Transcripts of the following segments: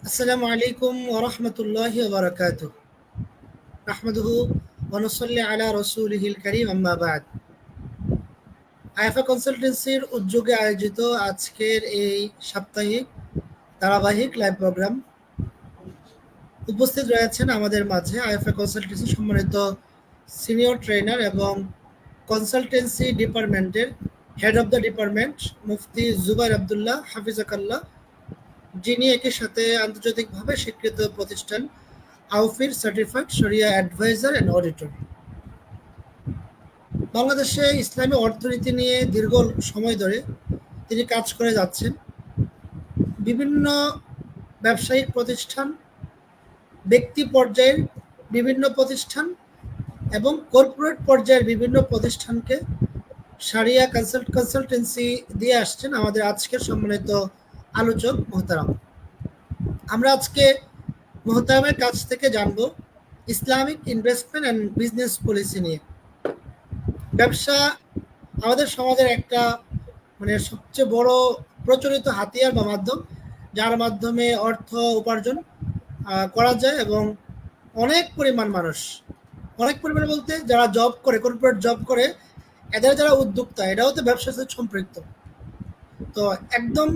আসসালামু আলাইকুম ওয়া রাহমাতুল্লাহি ওয়া বারাকাতুহু। নাহমাদুহু ওয়া নুসাল্লি আলা রাসূলিহিল কারীম, আম্মা বা'দ। আইএফএ কনসালটেন্সির উদ্যোগে আয়োজিত আজকের এই সাপ্তাহিক ধারাবাহিক লাইভ প্রোগ্রাম উপস্থিত রয়েছেন আমাদের মাঝে আইএফএ কনসালটেন্সি সম্মানিত সিনিয়র ট্রেনার এবং কনসালটেন্সি ডিপার্টমেন্টের হেড অব দ্য ডিপার্টমেন্ট মুফতি জুবাইর আব্দুল্লাহ হাফিজাকাল্লাহ, যিনি একই সাথে আন্তর্জাতিকভাবে স্বীকৃত প্রতিষ্ঠান আউফির সার্টিফাইড শরিয়া অ্যাডভাইজার অ্যান্ড অডিটর। বাংলাদেশে ইসলামী অর্থনীতি নিয়ে দীর্ঘ সময় ধরে তিনি কাজ করে যাচ্ছেন। বিভিন্ন ব্যবসায়িক প্রতিষ্ঠান, ব্যক্তি পর্যায়ের বিভিন্ন প্রতিষ্ঠান এবং কর্পোরেট পর্যায়ের বিভিন্ন প্রতিষ্ঠানকে শারিয়া কনসালটেন্সি দিয়ে আসছেন আমাদের আজকের সম্মানিত আলোচক মোহতারাম। আমরা আজকে মোহতারামের কাছ থেকে জানব Islamic investment and business policy নিয়ে। ব্যবসা আমাদের সমাজের একটা সবচেয়ে বড় প্রচলিত হাতিয়ার বা মাধ্যম, যার মাধ্যমে অর্থ উপার্জন করা যায় এবং অনেক পরিমাণ বলতে যারা জব করে, কর্পোরেট জব করে, এদের যারা উদ্যোক্তা, এটাও তো ব্যবসার সাথে সম্পৃক্ত। তো একদম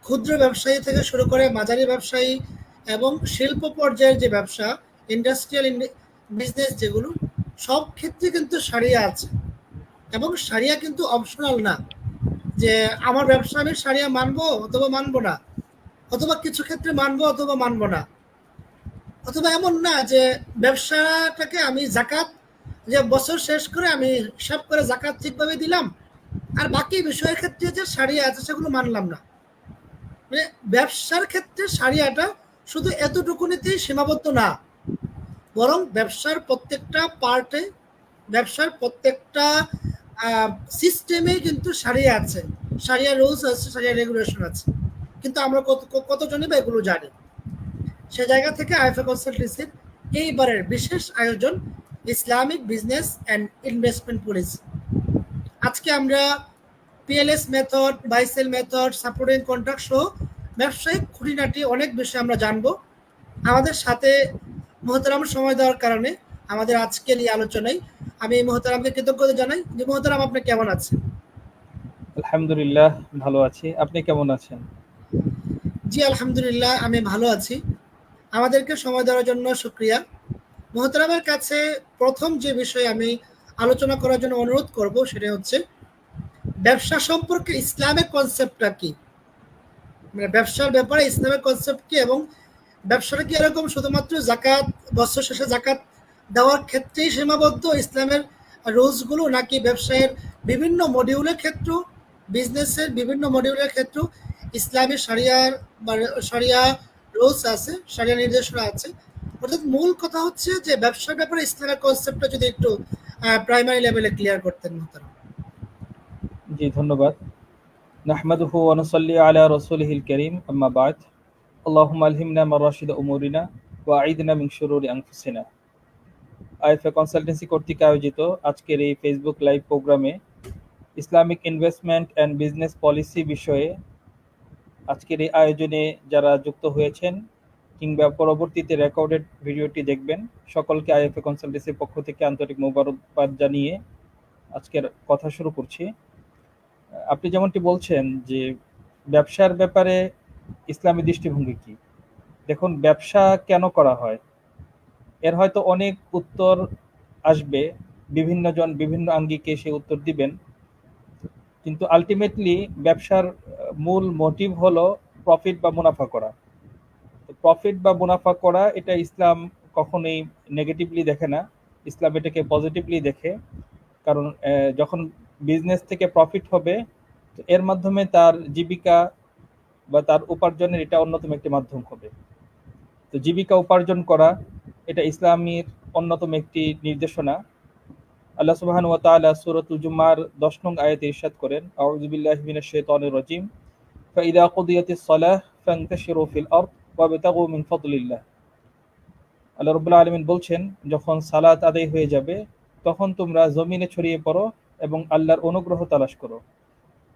ক্ষুদ্র ব্যবসায়ী থেকে শুরু করে মাঝারি ব্যবসায়ী এবং শিল্প পর্যায়ের যে ব্যবসা, ইন্ডাস্ট্রিয়াল বিজনেস, যেগুলো সব ক্ষেত্রে কিন্তু শারিয়া আছে। এবং শারিয়া কিন্তু অপশনাল না যে আমার ব্যবসা আমি শারিয়া মানবো অথবা মানবো না, অথবা কিছু ক্ষেত্রে মানবো অথবা মানবো না, অথবা এমন না যে ব্যবসাটাকে আমি জাকাত, যে বছর শেষ করে আমি হিসাব করে জাকাত ঠিকভাবে দিলাম আর বাকি বিষয়ের ক্ষেত্রে যে শারিয়া আছে সেগুলো মানলাম না। মানে ব্যবসার ক্ষেত্রে শারিয়াটা শুধু এতটুকুনিতেই সীমাবদ্ধ না, বরং ব্যবসার প্রত্যেকটা পার্টে, ব্যবসার প্রত্যেকটা সিস্টেমে কিন্তু শারিয়া আছে, শারিয়া রুলস আছে, শারিয়া রেগুলেশন আছে, কিন্তু আমরা কতজনই বা এগুলো জানি। সে জায়গা থেকে আইএফএ কনসালটেন্সির এইবারের বিশেষ আয়োজন Islamic business and investment policy. আজকে আমরা PLS method, বাইসেল method, supporting contract সহ ব্যবসায়িক খুঁটিনাটি অনেক বিষয় আমরা জানবো। আমাদের সাথে মোহতারাম সময় দেওয়ার কারণে আমাদের আজকের এই আলোচনায় আমি মোহতারামকে কৃতজ্ঞতা জানাই। যে মোহতারাম, আপনি কেমন আছেন? আলহামদুলিল্লাহ, ভালো আছি। আপনি কেমন আছেন? জি আলহামদুলিল্লাহ, আমি ভালো আছি। আমাদেরকে সময় দেওয়ার জন্য শুকরিয়া। মোহতারামের কাছে প্রথম যে বিষয়ে আমি আলোচনা করার জন্য অনুরোধ করব সেটা হচ্ছে ব্যবসা সম্পর্কে ইসলামের কনসেপ্টটা কি, মানে ব্যবসার ব্যাপারে ইসলামের কনসেপ্ট কি, এবং ব্যবসাটা কি এরকম শুধুমাত্র জাকাত, বছর শেষে জাকাত দেওয়ার ক্ষেত্রেই সীমাবদ্ধ ইসলামের রুলসগুলো, নাকি ব্যবসায়ের বিভিন্ন মডিউলের ক্ষেত্রেও, বিজনেসের বিভিন্ন মডিউলের ক্ষেত্রেও ইসলামী শরিয়া রুলস আছে, শরিয়া নির্দেশনা আছে। অর্থাৎ মূল কথা হচ্ছে যে ব্যবসার ব্যাপারে ইসলামের কনসেপ্টটা যদি একটু প্রাইমারি লেভেলে ক্লিয়ার করতেন মোহতারাম। জি, ধন্যবাদ। নাহমাদুহু ওয়া নুসাল্লি আলা রাসূলিহিল কারীম, আম্মা বা'দ। আল্লাহুম্মা আলহিমনা মারাশিদা উমুরিনা ওয়া আইদনা মিন শুরুরি আনফুসিনা। আইএফএ কনসালটেন্সি কর্তৃক আয়োজিত আজকের এই ফেসবুক লাইভ প্রোগ্রামে Islamic investment and business policy বিষয়ে আজকের এই আয়োজনে যারা যুক্ত হয়েছেন কিংবা পরবর্তীতে রেকর্ডেড ভিডিওটি দেখবেন, সকলকে আইএফএ কনসালটেন্সির পক্ষ থেকে আন্তরিক মোবারকবাদ জানিয়ে আজকের কথা শুরু করছি। আপনি যেমনটি বলছেন যে ব্যবসার ব্যাপারে ইসলামী দৃষ্টিভঙ্গি কি। দেখুন, ব্যবসা কেন করা হয় এর হয়তো অনেক উত্তর আসবে, বিভিন্ন জন বিভিন্ন আঙ্গিকে সে উত্তর দিবেন, কিন্তু আলটিমেটলি ব্যবসার মূল মোটিভ হলো প্রফিট বা মুনাফা করা। তো প্রফিট বা মুনাফা করা, এটা ইসলাম কখনোই নেগেটিভলি দেখে না, ইসলাম এটাকে পজিটিভলি দেখে। কারণ যখন বিজনেস থেকে প্রফিট হবে, তো এর মাধ্যমে তার জীবিকা বা তার উপার্জনের এটা অন্যতম একটি মাধ্যম হবে। তো জীবিকা উপার্জন করা, এটা ইসলামের অন্যতম একটি নির্দেশনা। আল্লাহ সুবহানাহু ওয়া তাআলা সূরাতুল জুমার 10 নং আয়াতে ইরশাদ করেন, আউযু বিল্লাহি মিনাশ শাইতানির রাজীম, ফাইদা কুদিয়াতিস সালাহ ফান্তাশিরু ফিল আরদ ওয়াবতাগু মিন ফাদলিল্লাহ। আল্লাহ রাব্বুল আলামিন বলছেন, যখন সালাত আদায় হয়ে যাবে তখন তোমরা জমিনে ছড়িয়ে পড়ো এবং আল্লাহর অনুগ্রহ তালাশ করো।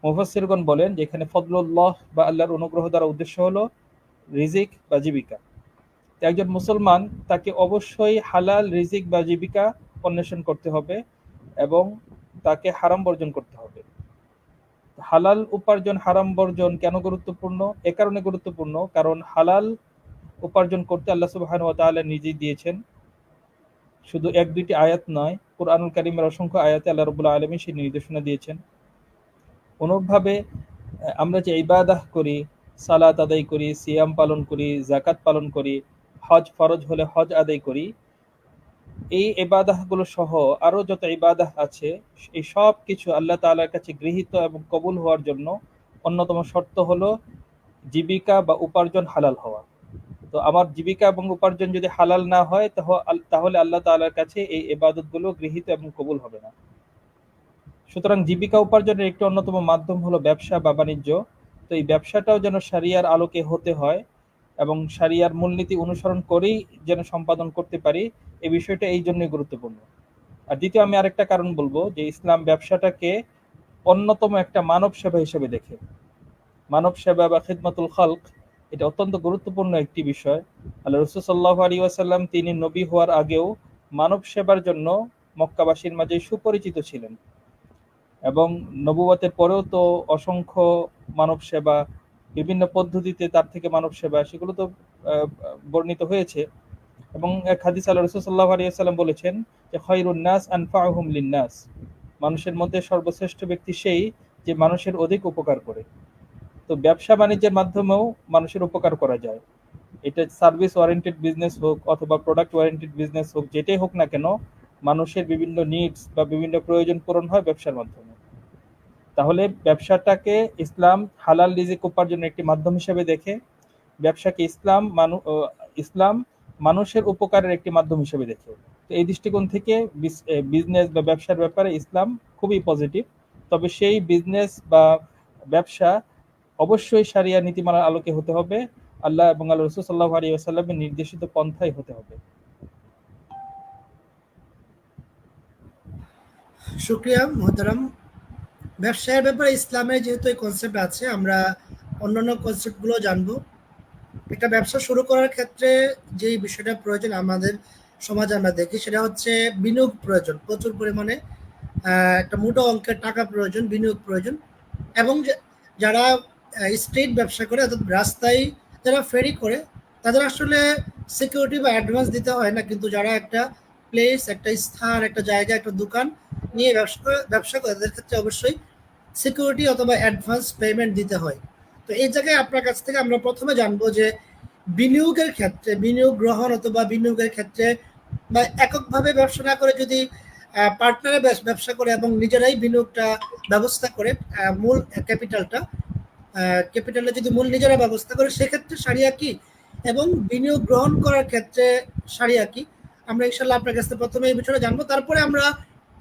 মুফাসসিরগণ বলেন যে এখানে ফদলুল্লাহ বা আল্লাহর অনুগ্রহ দ্বারা উদ্দেশ্য হলো রিজিক বা জীবিকা। তো একজন মুসলমান তাকে অবশ্যই হালাল রিজিক বা জীবিকা অন্বেষণ করতে হবে এবং তাকে হারাম বর্জন করতে হবে। হালাল উপার্জন হারাম বর্জন কেন গুরুত্বপূর্ণ? এ কারণে গুরুত্বপূর্ণ কারণ হালাল উপার্জন করতে আল্লাহ সুবহানাহু ওয়া তাআলা নিজেই দিয়েছেন। শুধু এক দুইটি আয়াত নয়, কুরআনুল কারীমের অসংখ্য আয়াতে আল্লাহ রাব্বুল আলামিন সেই নির্দেশনা দিয়েছেন। অনুরূপভাবে আমরা যে ইবাদাহ করি, সালাত আদায় করি, সিয়াম পালন করি, যাকাত পালন করি, হজ ফরজ হলে হজ আদায় করি, এই ইবাদাহগুলো সহ আরো যত ইবাদাহ আছে, এই সব কিছু আল্লাহ তাআলার কাছে গৃহীত এবং কবুল হওয়ার জন্য অন্যতম শর্ত হলো জীবিকা বা উপার্জন হালাল হওয়া। তো আমার জীবিকা এবং উপার্জন যদি হালাল না হয় তাহলে আল্লাহ তাআলার কাছে এই ইবাদতগুলো গৃহীত এবং কবুল হবে না। সুতরাং জীবিকা উপার্জনের একটি অন্যতম মাধ্যম হলো ব্যবসা বা বাণিজ্য। তো এই ব্যবসাটাও যেন শরিয়ার আলোকে হতে হয় এবং শরিয়ার মূলনীতি অনুসরণ করেই যেন সম্পাদন করতে পারি, এই বিষয়টা এই জন্যই গুরুত্বপূর্ণ। আর দ্বিতীয় আমি আরেকটা কারণ বলবো যে ইসলাম ব্যবসাটাকে অন্যতম একটা মানব সেবা হিসেবে দেখে। মানব সেবা বা খিদমাতুল খালক এটা অত্যন্ত গুরুত্বপূর্ণ একটি বিষয়। আল্লাহ রাসূল সাল্লাল্লাহু আলাইহি ওয়াসাল্লাম তিনি নবী হওয়ার আগেও মানব সেবার জন্য মক্কাবাসীর মাঝে সুপরিচিত ছিলেন এবং নবুয়তের পরেও তো অসংখ্য মানব সেবা, বিভিন্ন পদ্ধতিতে তার থেকে মানব সেবা, সেগুলো তো বর্ণিত হয়েছে। এবং এক হাদিসে আল্লাহ রাসূল সাল্লাল্লাহু আলাইহি ওয়াসাল্লাম বলেছেন যে খায়রুন নাস আনফাউহুম লিন-নাস, মানুষের মধ্যে সর্বশ্রেষ্ঠ ব্যক্তি সেই যে মানুষের অধিক উপকার করে। তো ব্যবসা বাণিজ্যের মাধ্যমেও মানুষের উপকার করা যায়। এটা সার্ভিস ওরিয়েন্টেড বিজনেস হোক অথবা প্রোডাক্ট ওরিয়েন্টেড বিজনেস হোক, যেটাই হোক না কেন, মানুষের বিভিন্ন নিডস বা বিভিন্ন প্রয়োজন পূরণ হয় ব্যবসার মাধ্যমে। তাহলে ব্যবসাটাকে ইসলাম হালাল রিজিক উপার্জনের একটি মাধ্যম হিসেবে দেখে, ব্যবসাকে ইসলাম মানুষের উপকারের একটি মাধ্যম হিসেবে দেখে। তো এই দৃষ্টিকোণ থেকে বিজনেস বা ব্যবসার ব্যাপারে ইসলাম খুবই পজিটিভ। তবে সেই বিজনেস বা ব্যবসা অবশ্যই শরিয়া নীতিমালার আলোকে হতে হবে, আল্লাহ এবং আল্লাহ রাসূল সাল্লাল্লাহু আলাইহি ওয়াসাল্লামের নির্দেশিত পন্থায় হতে হবে। শুকরিয়া মোহতারাম। ব্যবসায়ের ব্যাপারে ইসলামের যেহেতু এই কনসেপ্ট আছে, আমরা অন্যান্য কনসেপ্টগুলো জানবো। একটা ব্যবসা শুরু করার ক্ষেত্রে যে বিষয়টা প্রয়োজন আমাদের সমাজে আমরা দেখি, সেটা হচ্ছে বিনিয়োগ প্রয়োজন, প্রচুর পরিমাণে একটা মোটা অঙ্কের টাকা প্রয়োজন, বিনিয়োগ প্রয়োজন। এবং যারা স্ট্রিট ব্যবসা করে, অর্থাৎ রাস্তায় যারা ফেরি করে, তাদের আসলে সিকিউরিটি বা অ্যাডভান্স দিতে হয় না, কিন্তু যারা একটা প্লেস, একটা স্থান, একটা জায়গা, একটা দোকান নিয়ে ব্যবসা করে তাদের ক্ষেত্রে অবশ্যই সিকিউরিটি অথবা অ্যাডভান্স পেমেন্ট দিতে হয়। তো এই জায়গায় আপনার কাছ থেকে আমরা প্রথমে জানবো যে বিনিয়োগের ক্ষেত্রে, বিনিয়োগ গ্রহণ অথবা বিনিয়োগের ক্ষেত্রে বা এককভাবে ব্যবসা না করে যদি পার্টনারে ব্যবসা করে এবং নিজেরাই বিনিয়োগটা ব্যবস্থা করে, মূল ক্যাপিটালে যদি মূল নিজেরা ব্যবস্থা করে, সেক্ষেত্রে শরিয়া কি, এবং বিনিয়োগ গ্রহণ করার ক্ষেত্রে শরিয়া কি, আমরা ইনশাল্লাহ আপনার কাছ থেকে প্রথমে এই বিষয়টা জানবো। তারপরে আমরা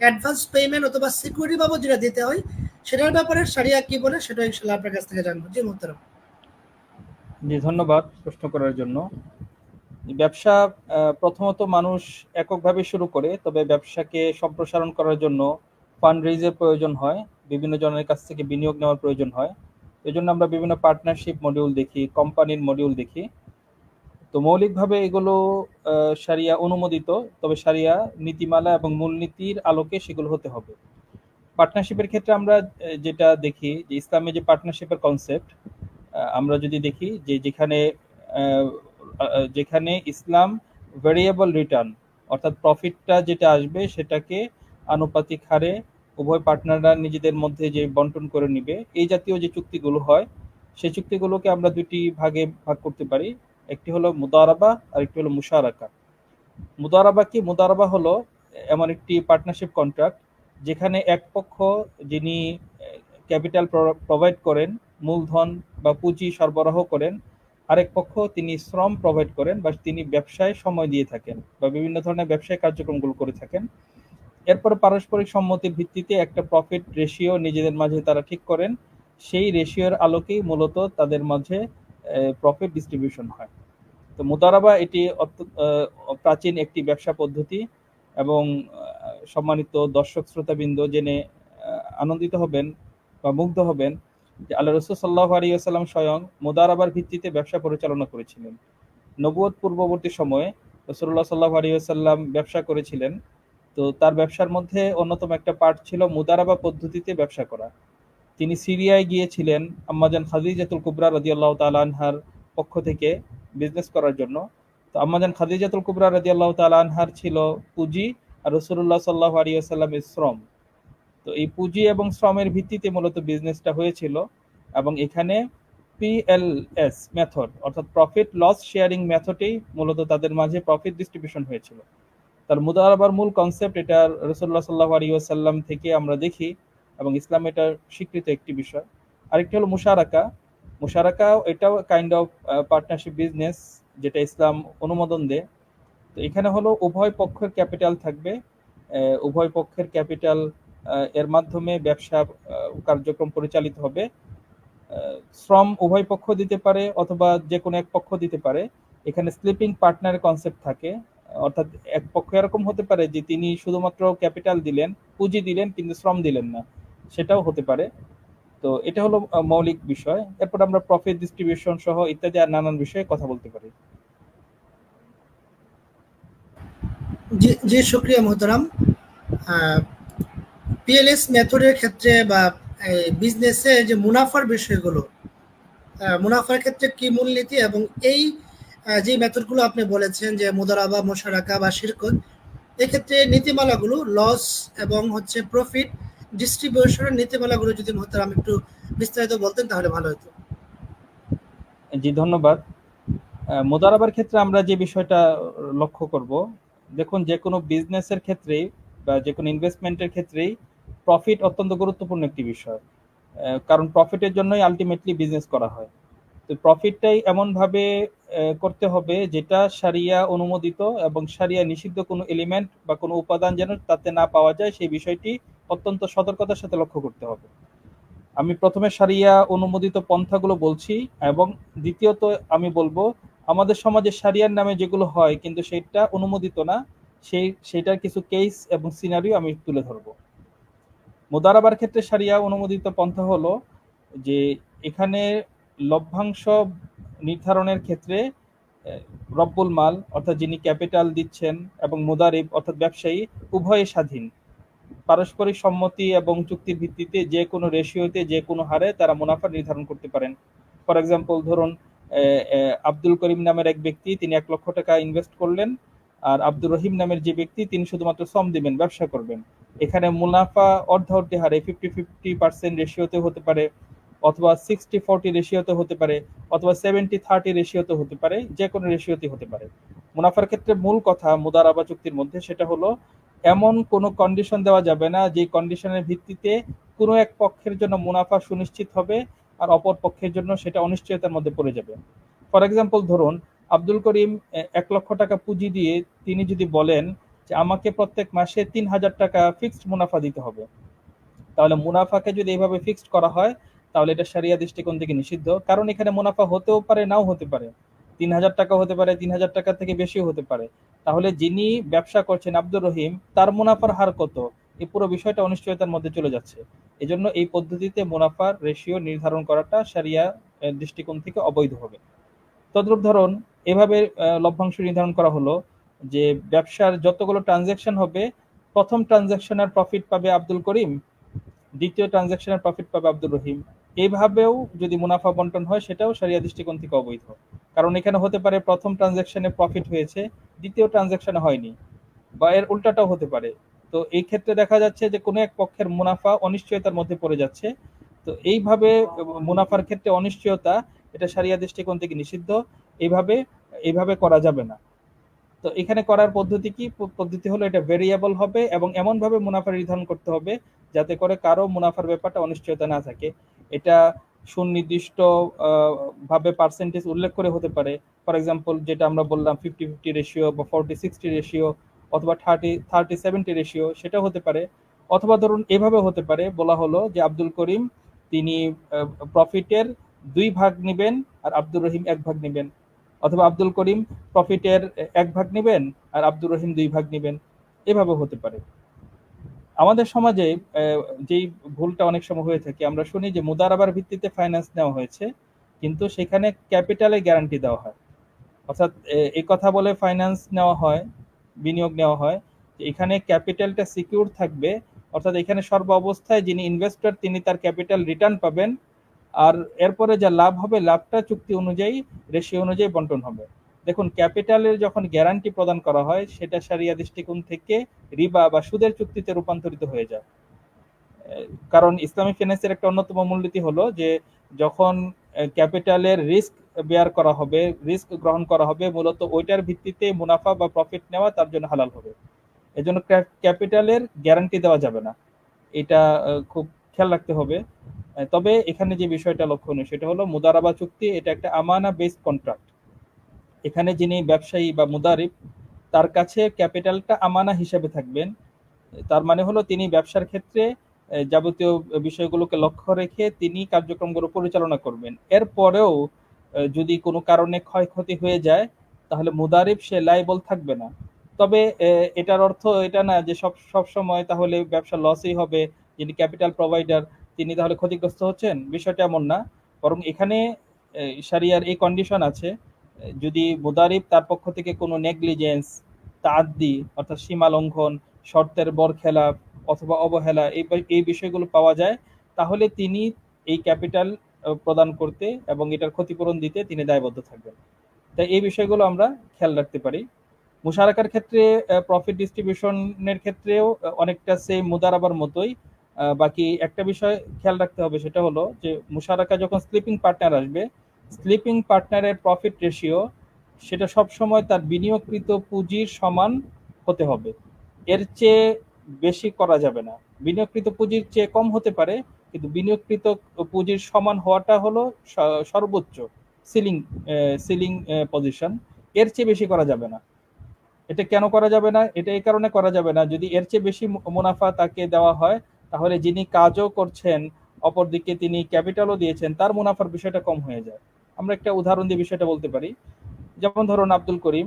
অ্যাডভান্স পেমেন্ট অথবা সিকিউরিটি বাবদ যেটা দিতে হয় সেটার ব্যাপারে শরিয়া কি বলে সেটা ইনশাল্লাহ আপনার কাছ থেকে জানবো। জি মোহতারাম। জি, ধন্যবাদ প্রশ্ন করার জন্য। ব্যবসা প্রথমত মানুষ এককভাবে শুরু করে, তবে ব্যবসাকে সম্প্রসারণ করার জন্য ফান্ড রেইজের প্রয়োজন হয়, বিভিন্ন জনের কাছ থেকে বিনিয়োগ নেওয়ার প্রয়োজন হয়। এই জন্য আমরা বিভিন্ন পার্টনারশিপ মডিউল দেখি, কোম্পানির মডিউল দেখি। তো মৌলিকভাবে এগুলো শরিয়া অনুমোদিত, তবে শরিয়া নীতিমালা এবং মূলনীতির আলোকে সেগুলো হতে হবে। পার্টনারশিপের ক্ষেত্রে আমরা যেটা দেখি যে ইসলামে যে পার্টনারশিপের কনসেপ্ট, আমরা যদি দেখি যে যেখানে ইসলাম ভেরিয়েবল রিটার্ন, অর্থাৎ প্রফিটটা যেটা আসবে সেটাকে আনুপাতিক হারে উভয় পার্টনাররা নিজেদের মধ্যে যে বন্টন করে নিবে, এই জাতীয় যে চুক্তিগুলো হয়, সেই চুক্তিগুলোকে আমরা দুটি ভাগে ভাগ করতে পারি। একটি হলো মুদারাবা আর একটি হলো মুশারাকা। মুদারাবা কি? মুদারাবা হলো এমন একটি পার্টনারশিপ কন্ট্রাক্ট যেখানে এক পক্ষ যিনি ক্যাপিটাল প্রোভাইড করেন, মূলধন বা পুঁজি সরবরাহ করেন, আরেক পক্ষ তিনি শ্রম প্রোভাইড করেন বা তিনি ব্যবসায় সময় দিয়ে থাকেন বা বিভিন্ন ধরনের ব্যবসায়িক কার্যক্রমগুলো করে থাকেন। এরপর পারস্পরিক সম্মতির ভিত্তিতে একটা প্রফিট রেশিও নিজেদের মাঝে তারা ঠিক করেন, সেই রেশিওর আলোকেই মূলত তাদের মাঝে প্রফিট ডিস্ট্রিবিউশন হয়। তো মুদারাবা এটি প্রাচীন একটি ব্যবসা পদ্ধতি এবং সম্মানিত দর্শক শ্রোতাবৃন্দ জেনে আনন্দিত হবেন বা মুগ্ধ হবেন যে আল্লাহ রাসূল সাল্লাল্লাহু আলাইহি ওয়াসাল্লাম স্বয়ং মুদারাবার ভিত্তিতে ব্যবসা পরিচালনা করেছিলেন। নবুয়ত পূর্ববর্তী সময়ে রাসূলুল্লাহ সাল্লাল্লাহু আলাইহি ওয়াসাল্লাম ব্যবসা করেছিলেন। তো তার ব্যবসার মধ্যে অন্যতম একটা পার্ট ছিল মুদারাবা পদ্ধতিতে ব্যবসা করা। তিনি সিরিয়ায় গিয়েছিলেন আম্মাজান খাদিজাতুল কুবরা রাদিয়াল্লাহু তাআলা আনহার পক্ষ থেকে বিজনেস করার জন্য। তো আম্মাজান খাদিজাতুল কুবরা রাদিয়াল্লাহু তাআলা আনহার ছিল পুঁজি, আর রাসূলুল্লাহ সাল্লাল্লাহু আলাইহি ওয়াসাল্লামের শ্রম। তো এই পুঁজি এবং শ্রমের ভিত্তিতে মূলত বিজনেসটা হয়েছিল, এবং এখানে পিএলএস মেথড অর্থাৎ প্রফিট লস শেয়ারিং মেথডেই মূলত তাদের মাঝে প্রফিট ডিস্ট্রিবিউশন হয়েছিল। তার মুদারাবার মূল কনসেপ্ট এটা রাসূলুল্লাহ সাল্লাল্লাহু আলাইহি ওয়াসাল্লাম থেকে আমরা দেখি, এবং ইসলাম এটা স্বীকৃত একটি বিষয়। আরেকটি হলো মুশারাকা। মুশারাকা এটাও কাইন্ড অফ পার্টনারশিপ বিজনেস, যেটা ইসলাম অনুমোদন দেয়। তো এখানে হলো উভয় পক্ষের ক্যাপিটাল থাকবে, উভয় পক্ষের ক্যাপিটাল এর মাধ্যমে ব্যবসা কার্যক্রম পরিচালিত হবে। শ্রম উভয় পক্ষ দিতে পারে অথবা যে কোনো এক পক্ষ দিতে পারে। এখানে স্লিপিং পার্টনারের কনসেপ্ট থাকে, অর্থাৎ এক পক্ষ এরকম হতে পারে যে তিনি শুধুমাত্র ক্যাপিটাল দিলেন, পুঁজি দিলেন, কিন্তু শ্রম দিলেন না, সেটাও হতে পারে। তো এটা হলো মৌলিক বিষয়। এরপর আমরা প্রফিট ডিস্ট্রিবিউশন সহ ইত্যাদি আর নানান বিষয়ে কথা বলতে পারি। জি জি, শুক্রিয়া মোহতারাম। পিএলএস মেথডের ক্ষেত্রে বা বিজনেসে যে মুনাফার বিষয়গুলো, মুনাফার ক্ষেত্রে কি মূলনীতি, এবং এই যে মেথডগুলো আপনি বলেছেন যে মুদারাবা, মুশারাকা বা শিরকত, এক্ষেত্রে নীতিমালাগুলো লস এবং হচ্ছে প্রফিট ডিস্ট্রিবিউশনের নীতিমালাগুলো যদি মোহতারাম একটু বিস্তারিত বলতেন তাহলে ভালো হতো। জি ধন্যবাদ। মুদারাবার ক্ষেত্রে আমরা যে বিষয়টা লক্ষ্য করব, দেখুন যে কোনো বিজনেসের ক্ষেত্রেই বা যে কোনো ইনভেস্টমেন্টের ক্ষেত্রেই প্রফিট অত্যন্ত গুরুত্বপূর্ণ একটি বিষয়, কারণ প্রফিটের জন্যই আলটিমেটলি বিজনেস করা হয়। তো প্রফিটটাই এমনভাবে করতে হবে যেটা শারিয়া অনুমোদিত, এবং শারিয়া নিষিদ্ধ কোনো এলিমেন্ট বা কোনো উপাদান যেন তাতে না পাওয়া যায়, সেই বিষয়টি অত্যন্ত সতর্কতার সাথে লক্ষ্য করতে হবে। আমি প্রথমে শারিয়া অনুমোদিত পন্থাগুলো বলছি, এবং দ্বিতীয়ত আমি বলবো আমাদের সমাজে শারিয়ার নামে যেগুলো হয় কিন্তু সেটা অনুমোদিত না, সেটার কিছু কেস এবং সিনারিও আমি তুলে ধরবো। মুদারাবার ক্ষেত্রে শারিয়া অনুমোদিত পন্থা হলো যে এখানে লভ্যাংশ নির্ধারণের ক্ষেত্রে রব্বুল মাল অর্থাৎ যিনি ক্যাপিটাল দিচ্ছেন এবং মুদারিব অর্থাৎ ব্যবসায়ী উভয়ে স্বাধীন। পারস্পরিক সম্মতি এবং চুক্তির ভিত্তিতে যে কোনো রেশিওতে যে কোনো হারে তারা মুনাফা নির্ধারণ করতে পারেন। ফর এক্সাম্পল ধরুন আব্দুল করিম নামের এক ব্যক্তি তিনি 1 লক্ষ টাকা ইনভেস্ট করলেন, আর আব্দুর রহিম নামের যে ব্যক্তি তিনি শুধুমাত্র শ্রম দিবেন, ব্যবসা করবেন। এখানে মুনাফা অর্ধার্ধি হারে 50-50% রেশিওতে হতে পারে, অথবা 60-40 রেশিওতে হতে পারে, অথবা 70-30 রেশিওতে হতে পারে, যে কোনো রেশিওতে হতে পারে। মুনাফার ক্ষেত্রে মূল কথা মুদারাবা চুক্তির মধ্যে সেটা হলো এমন কোনো কন্ডিশন দেওয়া যাবে না যে কন্ডিশনের ভিত্তিতে কোনো এক পক্ষের জন্য মুনাফা সুনিশ্চিত হবে আর অপর পক্ষের জন্য সেটা অনিশ্চয়তার মধ্যে পড়ে যাবে। ফর এক্সাম্পল ধরুন আব্দুল করিম 1 লক্ষ টাকা পুঁজি দিয়ে তিনি যদি বলেন যে আমাকে প্রত্যেক মাসে 3,000 টাকা ফিক্সড মুনাফা দিতে হবে, তাহলে মুনাফাকে যদি এইভাবে ফিক্সড করা হয় তাহলে এটা শারিয়া দৃষ্টিকোণ থেকে নিষিদ্ধ, কারণ এখানে মুনাফা হতেও পারে নাও হতে পারে, 3,000 টাকা হতে পারে, 3,000 টাকা থেকে বেশিও হতে পারে। তাহলে যিনি ব্যবসা করছেন আব্দুর রহিম তার মুনাফার হার কত, এই পুরো বিষয়টা অনিশ্চয়তার মধ্যে চলে যাচ্ছে। এজন্য এই পদ্ধতিতে মুনাফার রেশিও নির্ধারণ করাটা শারিয়া দৃষ্টিকোণ থেকে অবৈধ হবে। তদ্রূপ ধরুন এভাবে লভ্যাংশ নির্ধারণ করা হলো যে ব্যবসার যতগুলো ট্রানজাকশন হবে, প্রথম ট্রানজাকশনের প্রফিট পাবে আব্দুল করিম, দ্বিতীয় ট্রানজাকশনের প্রফিট পাবে আব্দুর রহিম। এইভাবেও যদি মুনাফা বন্টন হয় সেটাও শারিয়া দৃষ্টিকোণ থেকে অবৈধ, কারণ এখানে হতে পারে প্রথম ট্রানজাকশনে প্রফিট হয়েছে, দ্বিতীয় ট্রানজাকশনে হয়নি, বা এর উল্টাটাও হতে পারে। তো এই ক্ষেত্রে দেখা যাচ্ছে যে কোনো এক পক্ষের মুনাফা অনিশ্চয়তার মধ্যে পড়ে যাচ্ছে। তো এইভাবে মুনাফার ক্ষেত্রে অনিশ্চয়তা এটা শারিয়া দৃষ্টিকোণ থেকে নিষিদ্ধ, এইভাবে এইভাবে করা যাবে না। তো এখানে করার পদ্ধতি কি? পদ্ধতি হলো এটা ভেরিয়েবল হবে এবং এমন ভাবে মুনাফা নির্ধারণ করতে হবে যাতে করে কারো মুনাফার ব্যাপারটা অনিশ্চয়তা না থাকে। এটা সুনির্দিষ্ট ভাবে পার্সেন্টেজ উল্লেখ করে হতে পারে। ফর এক্সাম্পল যেটা আমরা বললাম 50-50 রেশিও বা 40-60 রেশিও অথবা 30-70 রেশিও, সেটা হতে পারে। অথবা ধরুন এভাবে হতে পারে, বলা হলো যে আব্দুল করিম তিনি প্রফিটের 2 ভাগ নেবেন আর আব্দুর রহিম 1 ভাগ নেবেন, অথবা আব্দুল করিম প্রফিটের 1 ভাগ নেবেন আর আব্দুর রহিম 2 ভাগ নেবেন, এভাবে হতে পারে। আমাদের সমাজে যেই ভুলটা অনেক সময় হয়ে থাকে, আমরা শুনি যে মুদারাবার ভিত্তিতে ফাইন্যান্স নেওয়া হয়েছে, কিন্তু সেখানে ক্যাপিটালে গ্যারান্টি দেওয়া হয়। অর্থাৎ এই কথা বলে ফাইন্যান্স নেওয়া হয়, বিনিয়োগ নেওয়া হয়, যে এখানে ক্যাপিটালটা সিকিউর থাকবে, অর্থাৎ এখানে সর্ব অবস্থায় যিনি ইনভেস্টর তিনি তার ক্যাপিটাল রিটার্ন পাবেন, আর এরপরে যা লাভ হবে লাভটা চুক্তি অনুযায়ী রেশিও অনুযায়ী বন্টন হবে। দেখুন, ক্যাপিটালের যখন গ্যারান্টি প্রদান করা হয় সেটা শরিয়া দৃষ্টিকোণ থেকে রিবা বা সুদের চুক্তিতে রূপান্তরিত হয়ে যায়। কারণ ইসলামিক ফাইন্যান্সের একটা অন্যতম মূলনীতি হলো যে যখন ক্যাপিটালের রিস্ক বেয়ার করা হবে, রিস্ক গ্রহণ করা হবে, মূলত ওইটার ভিত্তিতে মুনাফা বা প্রফিট নেওয়া তার জন্য হালাল হবে। এজন্য ক্যাপিটালের গ্যারান্টি দেওয়া যাবে না, এটা খুব খেয়াল রাখতে হবে। তবে এখানে যে বিষয়টা লক্ষণীয় সেটা হলো মুদারাবা চুক্তি, এটা একটা আমানা বেসড কন্ট্রাক্ট। এখানে যিনি ব্যবসায়ী বা মুদারিব তার কাছে ক্যাপিটালটা আমানা হিসেবে থাকবেন। তার মানে হলো তিনি ব্যবসার ক্ষেত্রে যাবতীয় বিষয়গুলোকে লক্ষ্য রেখে তিনি কার্যক্রমগুলো পরিচালনা করবেন। এরপরেও যদি কোনো কারণে ক্ষয়ক্ষতি হয়ে যায় তাহলে মুদারিব সে লাইবল থাকবে না। তবে এটার অর্থ এটা না যে সব সময় তাহলে ব্যবসা লসই হবে, যিনি ক্যাপিটাল প্রোভাইডার তিনি তাহলে ক্ষতিগ্রস্ত হচ্ছেন, বিষয়টা এমন না। বরং এখানে শরিয়ার এই কন্ডিশন আছে, যদি মুদারিব তার পক্ষ থেকে কোনো নেগলিজেন্স, তাআদ্দি অর্থাৎ সীমা লঙ্ঘন, শর্তের বরখেলাপ অথবা অবহেলা এই বিষয়গুলো পাওয়া যায়, তাহলে তিনি এই ক্যাপিটাল প্রদান করতে এবং এটার ক্ষতিপূরণ দিতে তিনি দায়বদ্ধ থাকবেন। তাই এই বিষয়গুলো আমরা খেয়াল রাখতে পারি। মুশারাকার ক্ষেত্রে প্রফিট ডিস্ট্রিবিউশনের ক্ষেত্রেও অনেকটা সেম মুদারাবার মতোই। বাকি একটা বিষয় খেয়াল রাখতে হবে, সেটা হলো যে মুশারাকা যখন স্লিপিং পার্টনার আসবে, স্লিপিং পার্টনারের প্রফিট রেশিও সেটা সবসময় তার বিনিয়োগকৃত পুঁজির সমান হতে হবে, এর চেয়ে বেশি করা যাবে না। বিনিয়োগকৃত পুঁজির চেয়ে কম হতে পারে, কিন্তু বিনিয়োগকৃত পুঁজির সমান হওয়াটা হলো সর্বোচ্চ সিলিং সিলিং পজিশন, এর চেয়ে বেশি করা যাবে না। এটা কেন করা যাবে না? এটা এই কারণে করা যাবে না, যদি এর চেয়ে বেশি মুনাফা তাকে দেওয়া হয় তাহলে যিনি কাজও করছেন অপরদিকে তিনি ক্যাপিটালও দিয়েছেন তার মুনাফার বিষয়টা কম হয়ে যায়। আমরা একটা উদাহরণ দিয়ে বিষয়টা বলতে পারি। যেমন ধরুন আব্দুল করিম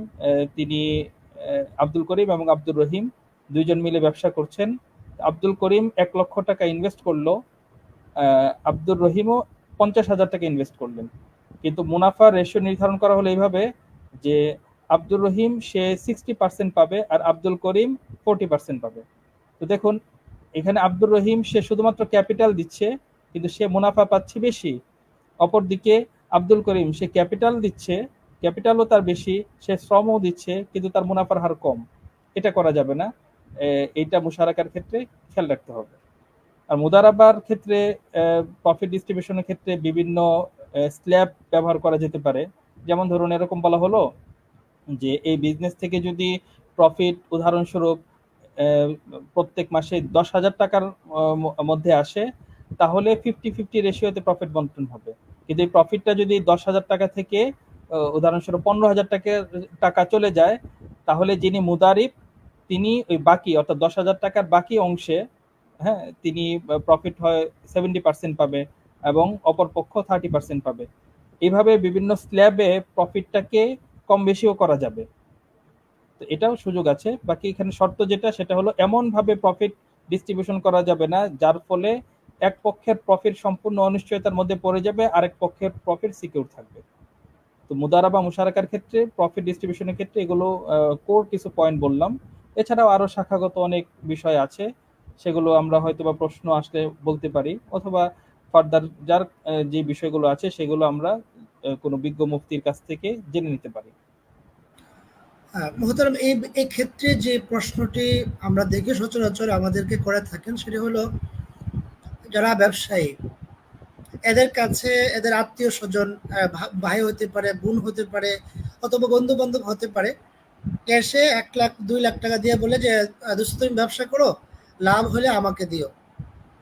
এবং আব্দুর রহিম দুইজন মিলে ব্যবসা করছেন। আব্দুল করিম 1 লক্ষ টাকা ইনভেস্ট করলো, আব্দুর রহিমও 50,000 টাকা ইনভেস্ট করলেন, কিন্তু মুনাফার রেশিও নির্ধারণ করা হলো এইভাবে যে আব্দুর রহিম সে 60% পাবে আর আব্দুল করিম 40% পাবে। তো দেখুন, এখানে আব্দুর রহিম সে শুধুমাত্র ক্যাপিটাল দিচ্ছে কিন্তু সে মুনাফা পাচ্ছে বেশি। অপরদিকে আব্দুল করিম সে ক্যাপিটাল দিচ্ছে, ক্যাপিটালও তার বেশি, সে শ্রমও দিচ্ছে কিন্তু তার মুনাফার হার কম। এটা করা যাবে না, এইটা মুশারাকার ক্ষেত্রে খেয়াল রাখতে হবে। আর মুদারাবার ক্ষেত্রে প্রফিট ডিস্ট্রিবিউশনের ক্ষেত্রে বিভিন্ন স্ল্যাব ব্যবহার করা যেতে পারে। যেমন ধরুন এরকম বলা হলো যে এই বিজনেস থেকে যদি প্রফিট উদাহরণস্বরূপ প্রত্যেক মাসে 10,000 টাকার মধ্যে আসে তাহলে 50-50 রেশিওতে প্রফিট বন্টন হবে। কিন্তু এই প্রফিটটা যদি 10,000 টাকা থেকে উদাহরণস্বরূপ 15,000 টাকা চলে যায় তাহলে যিনি মুদারিব তিনি ওই বাকি অর্থাৎ 10,000 টাকার বাকি অংশে, হ্যাঁ, তিনি প্রফিট হয় 70% পাবে এবং অপরপক্ষ 30% পাবে। এইভাবে বিভিন্ন স্ল্যাবে প্রফিটটাকে কম বেশিও করা যাবে, তো এটাও সুযোগ আছে। বাকি এখানে শর্ত যেটা সেটা হলো এমন ভাবে প্রফিট ডিস্ট্রিবিউশন করা যাবে না যার ফলে এক পক্ষের প্রফিট সম্পূর্ণ অনিশ্চয়তার মধ্যে পড়ে যাবে, আরেক পক্ষের প্রফিট সিকিউর থাকবে। তো মুদারাবা মুশারাকার ক্ষেত্রে প্রফিট ডিস্ট্রিবিউশনের ক্ষেত্রে এগুলো কোর কিছু পয়েন্ট বললাম। এছাড়াও আরো শাখাগত অনেক বিষয় আছে, সেগুলো আমরা হয়তোবা প্রশ্ন আসলে বলতে পারি, অথবা ফার্দার যার যে বিষয়গুলো আছে সেগুলো আমরা কোনো বিজ্ঞ মুফতির কাছ থেকে জেনে নিতে পারি। মোহতারাম, এই ক্ষেত্রে যে প্রশ্নটি আমরা দেখি সচরাচর আমাদেরকে করে থাকেন সেটি হলো, যারা ব্যবসায়ী এদের কাছে এদের আত্মীয় স্বজন, ভাই হতে পারে, বোন হতে পারে, অথবা বন্ধু বান্ধব হতে পারে, এসে 1 লাখ 2 লাখ টাকা দিয়ে বলে যে দোস্ত তুমি ব্যবসা করো, লাভ হলে আমাকে দিও,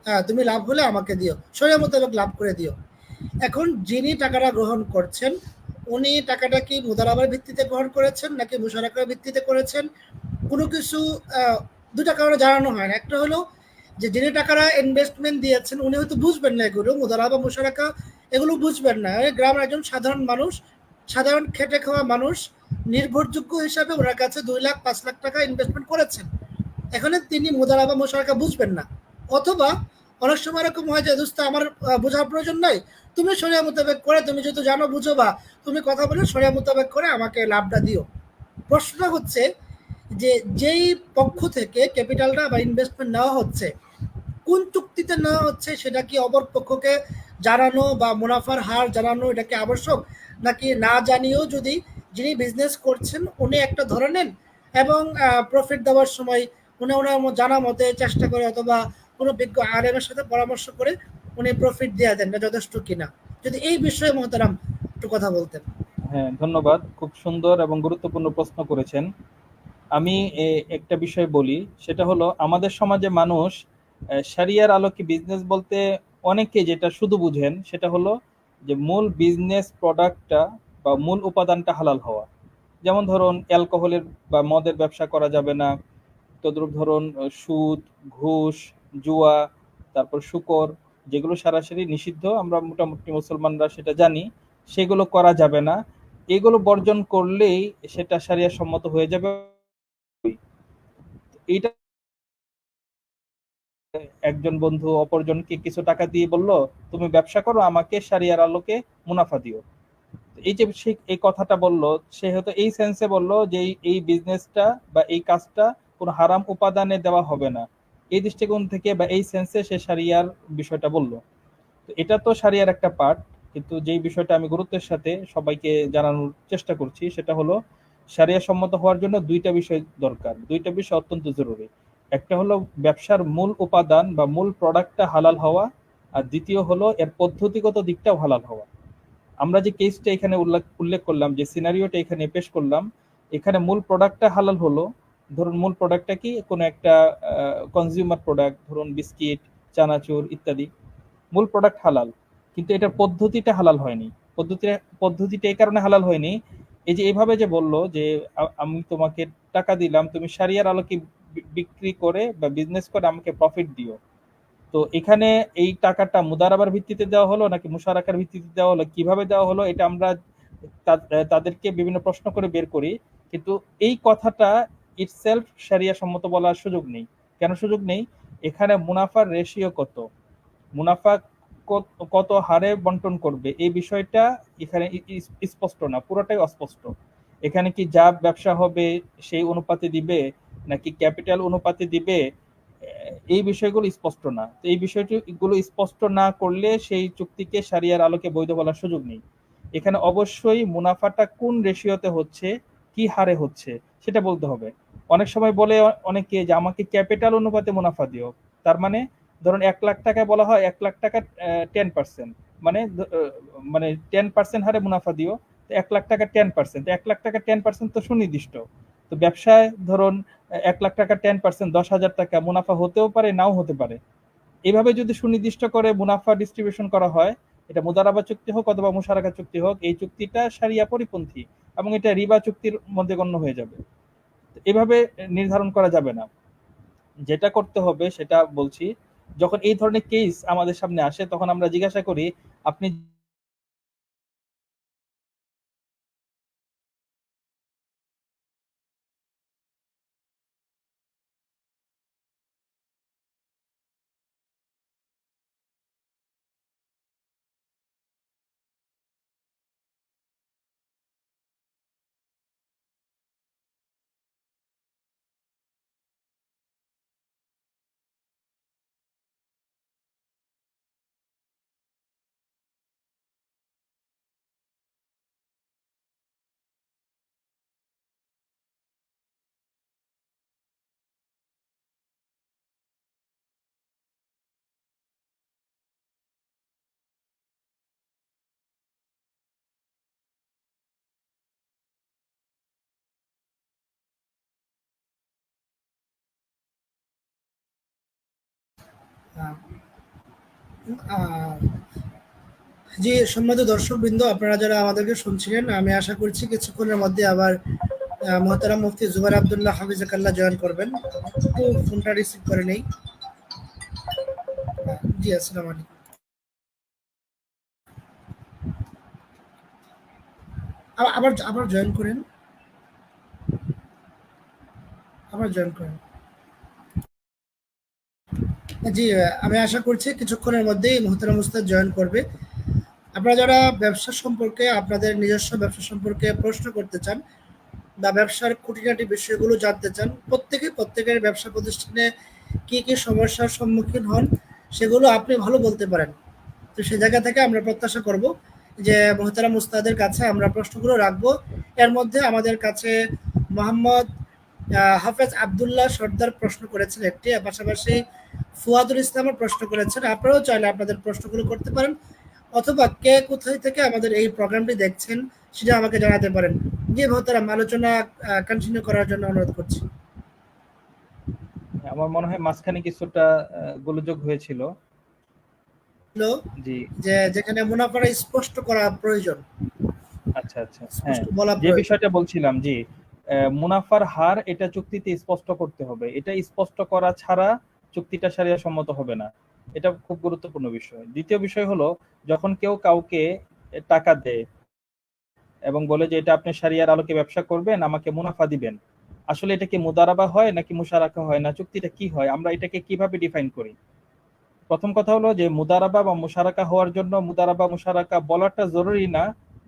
হ্যাঁ তুমি লাভ হলে আমাকে দিও, শরীয়ত মোতাবেক লাভ করে দিও। এখন যিনি টাকাটা গ্রহণ করছেন উনি টাকাটা কি মুদারাবার ভিত্তিতে গ্রহণ করেছেন নাকি মুশারাকার ভিত্তিতে করেছেন, কোনো কিছু দুটা কারণে জানানো হয় না। একটা হলো যে যিনি টাকাটা ইনভেস্টমেন্ট দিয়েছেন উনি হয়তো বুঝবেন না এগুলো, মুদারাবা মুশারাকা এগুলো বুঝবেন না। গ্রামের একজন সাধারণ মানুষ, সাধারণ খেটে খাওয়া মানুষ, নির্ভরযোগ্য হিসাবে ওনার কাছে 2 লাখ 5 লাখ টাকা ইনভেস্টমেন্ট করেছেন, এখানে তিনি মুদারাবা মুশারাকা বুঝবেন না। অথবা অনেক সময় এরকম হয় যে দোস্ত আমার বোঝার প্রয়োজন নাই, তুমি শরিয়া মোতাবেক করে, তুমি যেহেতু জানো বুঝো বা তুমি কথা বলে শরিয়া মোতাবেক করে আমাকে লাভটা দিও। প্রশ্নটা হচ্ছে যে যেই পক্ষ থেকে ক্যাপিটালটা বা ইনভেস্টমেন্ট নেওয়া হচ্ছে, কোন চুক্তিতে নেওয়া হচ্ছে সেটা কি অপর পক্ষকে জানানো বা মুনাফার হার জানানো এটা কি আবশ্যক, নাকি না জানিয়েও যদি যিনি বিজনেস করছেন উনি একটা ধরে নেন এবং প্রফিট দেওয়ার সময় উনি ওনার জানা মতে চেষ্টা করে অথবা কোনো বিজ্ঞ আলেমের সাথে পরামর্শ করে উনি প্রফিট দিয়ে দেন, এটা যথেষ্ট কিনা? যদি এই বিষয়ে মহতারাম একটু কথা বলতেন। হ্যাঁ, ধন্যবাদ। খুব সুন্দর এবং গুরুত্বপূর্ণ প্রশ্ন করেছেন। আমি একটা বিষয় বলি, সেটা হলো আমাদের সমাজে মানুষ শরিয়ার আলোকে বিজনেস বলতে অনেকে যেটা শুধু বুঝেন সেটা হলো যে মূল বিজনেস প্রোডাক্টটা বা মূল উপাদানটা হালাল হওয়া। যেমন ধরুন অ্যালকোহলের বা মদের ব্যবসা করা যাবে না, তদ্রুপ ধরুন সুদ, ঘুষ, জুয়া, তারপর শুকর, যেগুলো সরাসরি নিষিদ্ধ, আমরা মোটামুটি মুসলমানরা সেটা জানি, সেগুলো করা যাবে না। এগুলো বর্জন করলেই সেটা শরিয়া সম্মত হয়ে যাবে। এইটা একজন বন্ধু অপরজনকে কিছু টাকা দিয়ে বলল, তুমি ব্যবসা করো, আমাকে শরিয়ার আলোকে মুনাফা দিও। এই যে সে এই কথাটা বলল, সে হয়তো এই সেন্সে বলল যে এই বিজনেসটা বা এই কাজটা কোনো হারাম উপাদানে দেওয়া হবে না, এই দৃষ্টিকোণ থেকে বা এই সেন্সে সে শরিয়ার বিষয়টা বলল। তো এটা তো শরিয়ার একটা পার্ট, কিন্তু যেই বিষয়টা আমি গুরুত্বের সাথে সবাইকে জানানোর চেষ্টা করছি সেটা হলো শরিয়া সম্মত হওয়ার জন্য দুইটা বিষয় দরকার, দুইটা বিষয় অত্যন্ত জরুরি। একটা হলো ব্যবসার মূল উপাদান বা মূল প্রোডাক্টটা হালাল হওয়া, আর দ্বিতীয় হলো এর পদ্ধতিগত দিকটাও হালাল হওয়া। আমরা যে কেসটা এখানে উল্লেখ করলাম, যে সিনারিওটা এখানে পেশ করলাম, এখানে মূল প্রোডাক্টটা হালাল হলো। ধরুন মূল প্রোডাক্টটা কি, কোনো একটা কনজিউমার প্রোডাক্ট, ধরুন বিস্কিট, চানাচুর ইত্যাদি, মূল প্রোডাক্ট হালাল, কিন্তু এটার পদ্ধতিটা হালাল হয়নি। পদ্ধতিটা পদ্ধতিটা এই কারণে হালাল হয়নি, এই যে এইভাবে যে বললো যে আমি তোমাকে টাকা দিলাম, তুমি শরিয়ার আলোকে বিক্রি করে বা বিজনেস করে আমাকে প্রফিট দিও। তো এখানে এই টাকাটা মুদারাবার ভিত্তিতে দেওয়া হলো নাকি মুশারাকার ভিত্তিতে দেওয়া হলো, কিভাবে দেওয়া হলো, এটা আমরা তাদেরকে বিভিন্ন প্রশ্ন করে বের করি, কিন্তু এই কথাটা ইটসেলফ শরিয়া সম্মত বলার সুযোগ নেই। কেন সুযোগ নেই? এখানে মুনাফার রেশিও কত, মুনাফা কত হারে বন্টন করবে, এই বিষয়টা এখানে স্পষ্ট না, পুরোটাই অস্পষ্ট। এখানে কি যা ব্যবসা হবে সেই অনুপাতে দিবে নাকি ক্যাপিটাল অনুপাতে দিবে, এই বিষয়গুলো স্পষ্ট না। তো এই বিষয়গুলো স্পষ্ট না করলে সেই চুক্তিকে শরিয়ার আলোকে বৈধ বলার সুযোগ নেই। এখানে অবশ্যই মুনাফাটা কোন রেশিওতে হচ্ছে, কি হারে হচ্ছে, সেটা বলতে হবে। অনেক সময় বলে অনেকে যে আমাকে ক্যাপিটাল অনুপাতে মুনাফা দিও, তার মানে ধরুন 1 লাখ টাকায় বলা হয় 1 লাখ টাকা 10%, মানে মানে 10% হারে মুনাফা দিও। তো 1 লাখ টাকা 10%, 1 লাখ টাকা 10% তো সুনির্দিষ্ট। তো ব্যবসায় ধরুন 1 লাখ টাকা 10%, 10,000 টাকা মুনাফা হতেও পারে, নাও হতে পারে। এইভাবে যদি সুনির্দিষ্ট করে মুনাফা ডিস্ট্রিবিউশন করা হয়, এটা মুদারাবা চুক্তি হোক অথবা মুশারাকা চুক্তি হোক, এই চুক্তিটা শরিয়া পরিপন্থী এবং এটা রিবা চুক্তির মধ্যে গণ্য হয়ে যাবে। এভাবে নির্ধারণ করা যাবে না। যেটা করতে হবে সেটা বলছি, যখন এই ধরনের কেস আমাদের সামনে আসে তখন আমরা জিজ্ঞাসা করি, আপনি আহ, আহ, জি, সম্মানিত দর্শকবৃন্দ, আপনারা যারা আমাদেরকে শুনছিলেন, আমি আশা করছি কিছুক্ষণের মধ্যে আবার মোহতারাম মুফতি জুবাইর আব্দুল্লাহ হাফিজাকাল্লাহ জয়েন করবেন। একটু ফোনটা রিসিভ করে নেই। জি, আসসালামু আলাইকুম। আবার আবার জয়েন করেন, আবার জয়েন করেন। জি, আমি আশা করছি কিছুক্ষণের মধ্যেই মুহতারাম উস্তাদ জয়েন করবে। আপনারা যারা ব্যবসা সম্পর্কে, আপনাদের নিজস্ব ব্যবসা সম্পর্কে প্রশ্ন করতে চান বা ব্যবসার খুঁটিনাটি বিষয়গুলো জানতে চান, প্রত্যেকের ব্যবসা প্রতিষ্ঠানে কি কি সমস্যার সম্মুখীন হন সেগুলো আপনি ভালো বলতে পারেন। তো সে জায়গা থেকে আমরা প্রত্যাশা করব যে মোহতারাম উস্তাদের কাছে আমরা প্রশ্নগুলো রাখবো। এর মধ্যে আমাদের কাছে মোহাম্মদ হাফেজ আবদুল্লাহ সর্দার প্রশ্ন করেছেন একটি, আর পাশাপাশি ফুয়াদুল ইসলামের প্রশ্ন করেছেন। আপনারাও চাইলে আপনাদের প্রশ্নগুলো করতে পারেন, অথবা কে কোথায় থেকে আমাদের এই প্রোগ্রামটি দেখছেন সেটা আমাকে জানাতে পারেন। জি মোহতারাম, আলোচনা কন্টিনিউ করার জন্য অনুরোধ করছি। আমার মনে হয় মাঝখানে কিছুটা গোলযোগ হয়েছিল। হলো জি, যে যেখানে মুনাফাটা স্পষ্ট করা প্রয়োজন, আচ্ছা আচ্ছা, স্পষ্ট হ্যাঁ, বলা যে প্রয়োজন। বিষয়টা বলছিলাম, জি, মুনাফার হার এটা চুক্তিতে স্পষ্ট করতে হবে। এটা স্পষ্ট করা ছাড়া চুক্তিটা শরিয়া সম্মত হবে না। এটা খুব গুরুত্বপূর্ণ বিষয়। দ্বিতীয় বিষয় হলো, যখন কেউ কাউকে টাকা দেয় এবং বলে যে এটা আপনি শরিয়ার আলোকে ব্যবসা করবেন, আমাকে মুনাফা দিবেন, আসলে এটা কি মুদারাবা হয় নাকি মুশারাকা হয়, না চুক্তিটা কি হয়, আমরা এটাকে কিভাবে ডিফাইন করি? প্রথম কথা হলো যে মুদারাবা বা মুশারাকা হওয়ার জন্য মুদারাবা মুশারাকা বলাটা জরুরি না,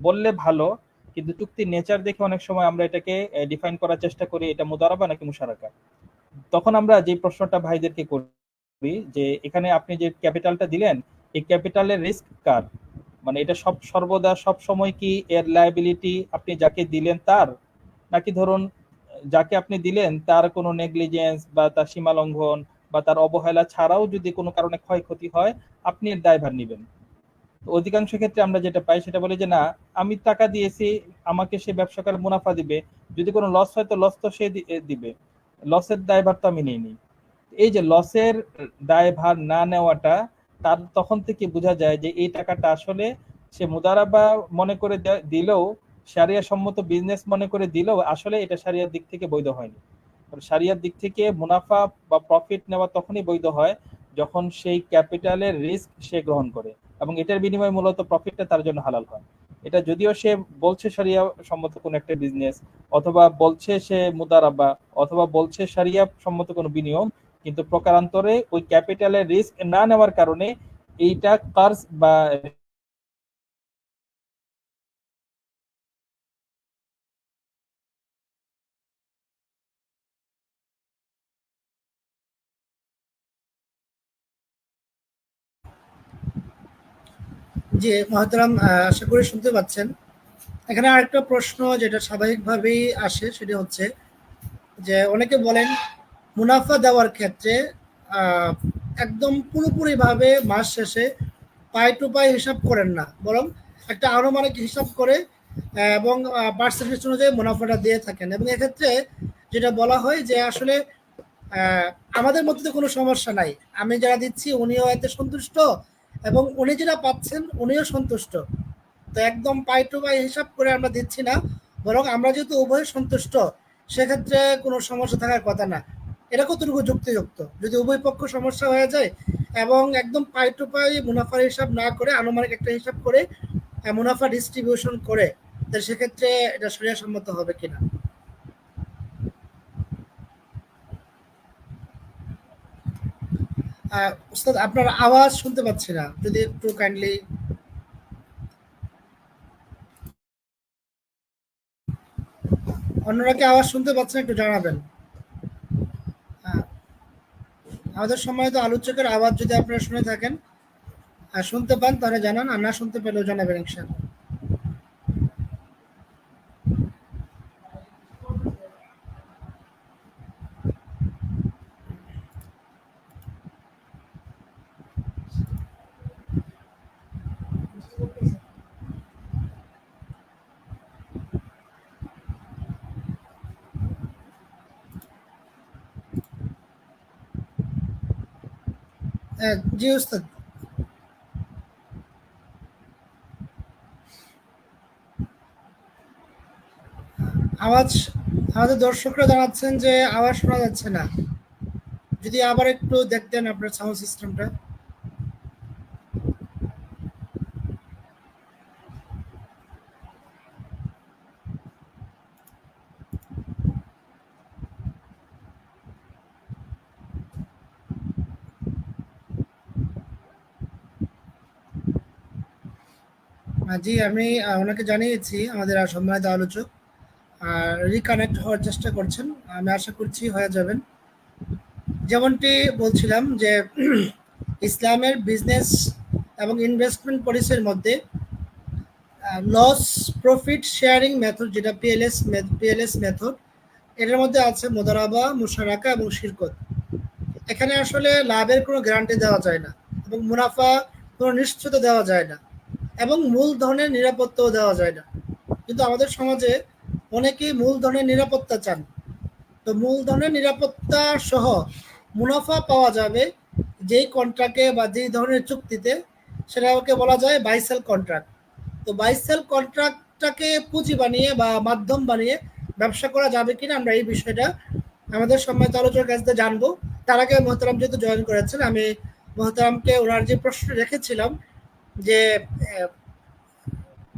বললে ভালো, কিন্তু চুক্তির নেচার দেখে অনেক সময় আমরা এটাকে ডিফাইন করার চেষ্টা করি এটা মুদারাবা নাকি মুশারাকা। তখন আমরা যে প্রশ্নটা ভাইদেরকে করি যে এখানে আপনি যে ক্যাপিটালটা দিলেন, এই ক্যাপিটালের রিস্ক কার? মানে এটা সর্বদা সব সময় কি এর লায়াবিলিটি আপনি যাকে দিলেন তার, নাকি ধরুন যাকে আপনি দিলেন তার কোনো নেগলিজেন্স বা তার সীমা লঙ্ঘন বা তার অবহেলা ছাড়াও যদি কোনো কারণে ক্ষয়ক্ষতি হয়, আপনি এর দায়ভার নেবেন? তো অধিকাংশ ক্ষেত্রে আমরা যেটা পাই সেটা বলি যে না, আমি টাকা দিয়েছি, আমাকে সে ব্যবসা করে মুনাফা দিবে, যদি কোনো লস হয় তো লস তো সে দিবে, লসের দায়ভার তো আমি নিইনি। এই যে লসের দায়ভার না নেওয়াটা, তার তখন থেকে বোঝা যায় যে এই টাকাটা আসলে সে মুদারাবা মনে করে দিলেও, শারিয়া সম্মত বিজনেস মনে করে দিলেও আসলে এটা শারিয়ার দিক থেকে বৈধ হয়নি। শারিয়ার দিক থেকে মুনাফা বা প্রফিট নেওয়া তখনই বৈধ হয় যখন সেই ক্যাপিটালের রিস্ক সে গ্রহণ করে এবং এটার বিনিময়ে মূলত প্রফিটটা তার জন্য হালাল হয়। এটা যদিও সে বলছে শরিয়া সম্মত কোনো একটা বিজনেস, অথবা বলছে সে মুদারাবা, অথবা বলছে শরিয়া সম্মত কোনো বিনিয়োগ, কিন্তু প্রকারান্তরে ওই ক্যাপিটালের রিস্ক না নেওয়ার কারণে এইটা কার্জ বা জি মহতারাম, আশা করি শুনতে পাচ্ছেন। এখানে আরেকটা প্রশ্ন যেটা স্বাভাবিকভাবেই আসে সেটি হচ্ছে যে অনেকে বলেন মুনাফা দেওয়ার ক্ষেত্রে আহ, একদম পুরোপুরিভাবে মাস শেষে পাই টু পাই হিসাব করেন না, বরং একটা আনুমানিক হিসাব করে এবং পার্সেন্টেজ অনুযায়ী মুনাফাটা দিয়ে থাকেন। এবং এক্ষেত্রে যেটা বলা হয় যে আসলে আমাদের মধ্যে তো কোনো সমস্যা নাই, আমি যারা দিচ্ছি উনিও এতে সন্তুষ্ট এবং উনি যেটা পাচ্ছেন উনিও সন্তুষ্ট। তো একদম পাই টু পাই হিসাব করে আমরা দিচ্ছি না, বরং আমরা যেহেতু উভয় সন্তুষ্ট সেক্ষেত্রে কোনো সমস্যা থাকার কথা না। এটা কতটুকু যুক্তিযুক্ত? যদি উভয় পক্ষ সমস্যা হয়ে যায় এবং একদম পাই টু পাই মুনাফার হিসাব না করে আনুমানিক একটা হিসাব করে মুনাফা ডিস্ট্রিবিউশন করে, তো সেক্ষেত্রে এটা শরিয়া সম্মত হবে কিনা? উস্তাদ, আপনার আওয়াজ শুনতে পাচ্ছি না, যদি একটু কাইন্ডলি। অন্যরা কি আওয়াজ শুনতে পাচ্ছেন একটু জানাবেন। আহ, আমাদের সম্মানিত আলোচকের আওয়াজ যদি আপনারা শুনে থাকেন, শুনতে পান তাহলে জানান, আর না শুনতে পেলেও জানাবেন ইনশাআল্লাহ। জি উস্তাদ, আওয়াজ, আমাদের দর্শকরা জানাচ্ছেন যে আওয়াজ শোনা যাচ্ছে না। যদি আবার একটু দেখতেন আপনার সাউন্ড সিস্টেমটা। জি, আমি ওনাকে জানিয়েছি আমাদের সম্মানিত আলোচক রিকানেক্ট হওয়ার চেষ্টা করছেন। আমি আশা করছি হয়ে যাবেন। যেমনটি বলছিলাম যে ইসলামের বিজনেস এবং ইনভেস্টমেন্ট পলিসির মধ্যে লস প্রফিট শেয়ারিং মেথড, যেটা পিএলএস মেথড, এটার মধ্যে আছে মুদারাবা, মুশারাকা এবং শিরকত। এখানে আসলে লাভের কোনো গ্যারান্টি দেওয়া যায় না এবং মুনাফা কোনো নিশ্চয়তা দেওয়া যায় না এবং মূলধনের নিরাপত্তাও দেওয়া যায় না। কিন্তু আমাদের সমাজে অনেকেই মূলধনের নিরাপত্তা চান। তো মূলধনের নিরাপত্তা সহ মুনাফা পাওয়া যাবে যেই কন্ট্রাক্টে বা যেই ধরনের চুক্তিতে, সেটাকে বলা যায় বাই সেল কন্ট্রাক্ট। তো বাই সেল কন্ট্রাক্টটাকে পুঁজি বানিয়ে বা মাধ্যম বানিয়ে ব্যবসা করা যাবে কিনা, আমরা এই বিষয়টা আমাদের সম্মানিত আলোচনার কাছ থেকে জানবো। তার আগে মোহতারাম যেহেতু জয়েন করেছেন, আমি মোহতারামকে ওনার যে প্রশ্ন রেখেছিলাম যে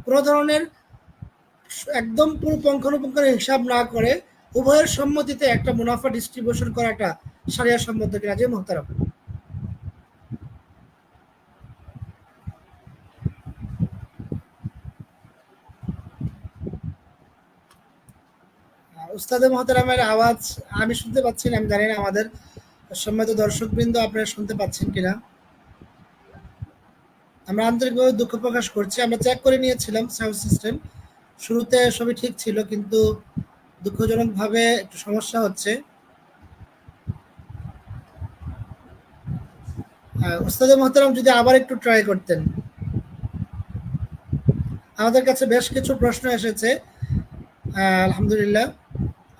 কোনো ধরনের একদম পুরো পুঙ্খানুপুঙ্খের হিসাব না করে উভয়ের সম্মতিতে একটা মুনাফা ডিস্ট্রিবিউশন করাটা সারিয়া সম্মত কিনা, যে মোহতারাম। উস্তাদে মোহতারামের আওয়াজ আমি শুনতে পাচ্ছি না, আমি জানি না আমাদের সম্মানিত দর্শকবৃন্দ আপনারা শুনতে পাচ্ছেন কিনা। আমরা আন্তরিকভাবে দুঃখ প্রকাশ করছি। আমরা চেক করে নিয়েছিলাম সাউন্ড সিস্টেম, শুরুতে সবই ঠিক ছিল, কিন্তু দুঃখজনকভাবে একটু সমস্যা হচ্ছে। উস্তাদে মোহতারাম যদি আবার একটু ট্রাই করতেন। আমাদের কাছে বেশ কিছু প্রশ্ন এসেছে, আলহামদুলিল্লাহ।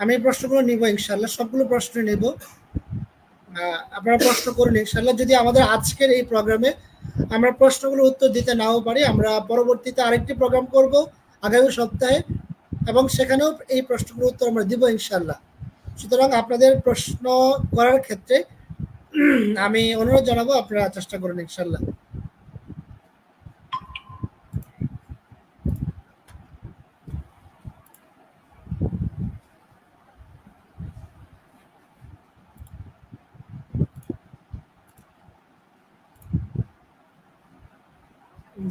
আমি এই প্রশ্নগুলো নিব ইনশাল্লাহ, সবগুলো প্রশ্ন নিব। আপনারা প্রশ্ন করুন ইনশাল্লাহ। যদি আমাদের আজকের এই প্রোগ্রামে আমরা প্রশ্নগুলো উত্তর দিতে নাও পারি, আমরা পরবর্তীতে আরেকটি প্রোগ্রাম করব আগামী সপ্তাহে, এবং সেখানেও এই প্রশ্নগুলো উত্তর আমরা দিব ইনশাল্লাহ। সুতরাং আপনাদের প্রশ্ন করার ক্ষেত্রে আমি অনুরোধ জানাবো, আপনারা চেষ্টা করুন ইনশাল্লাহ।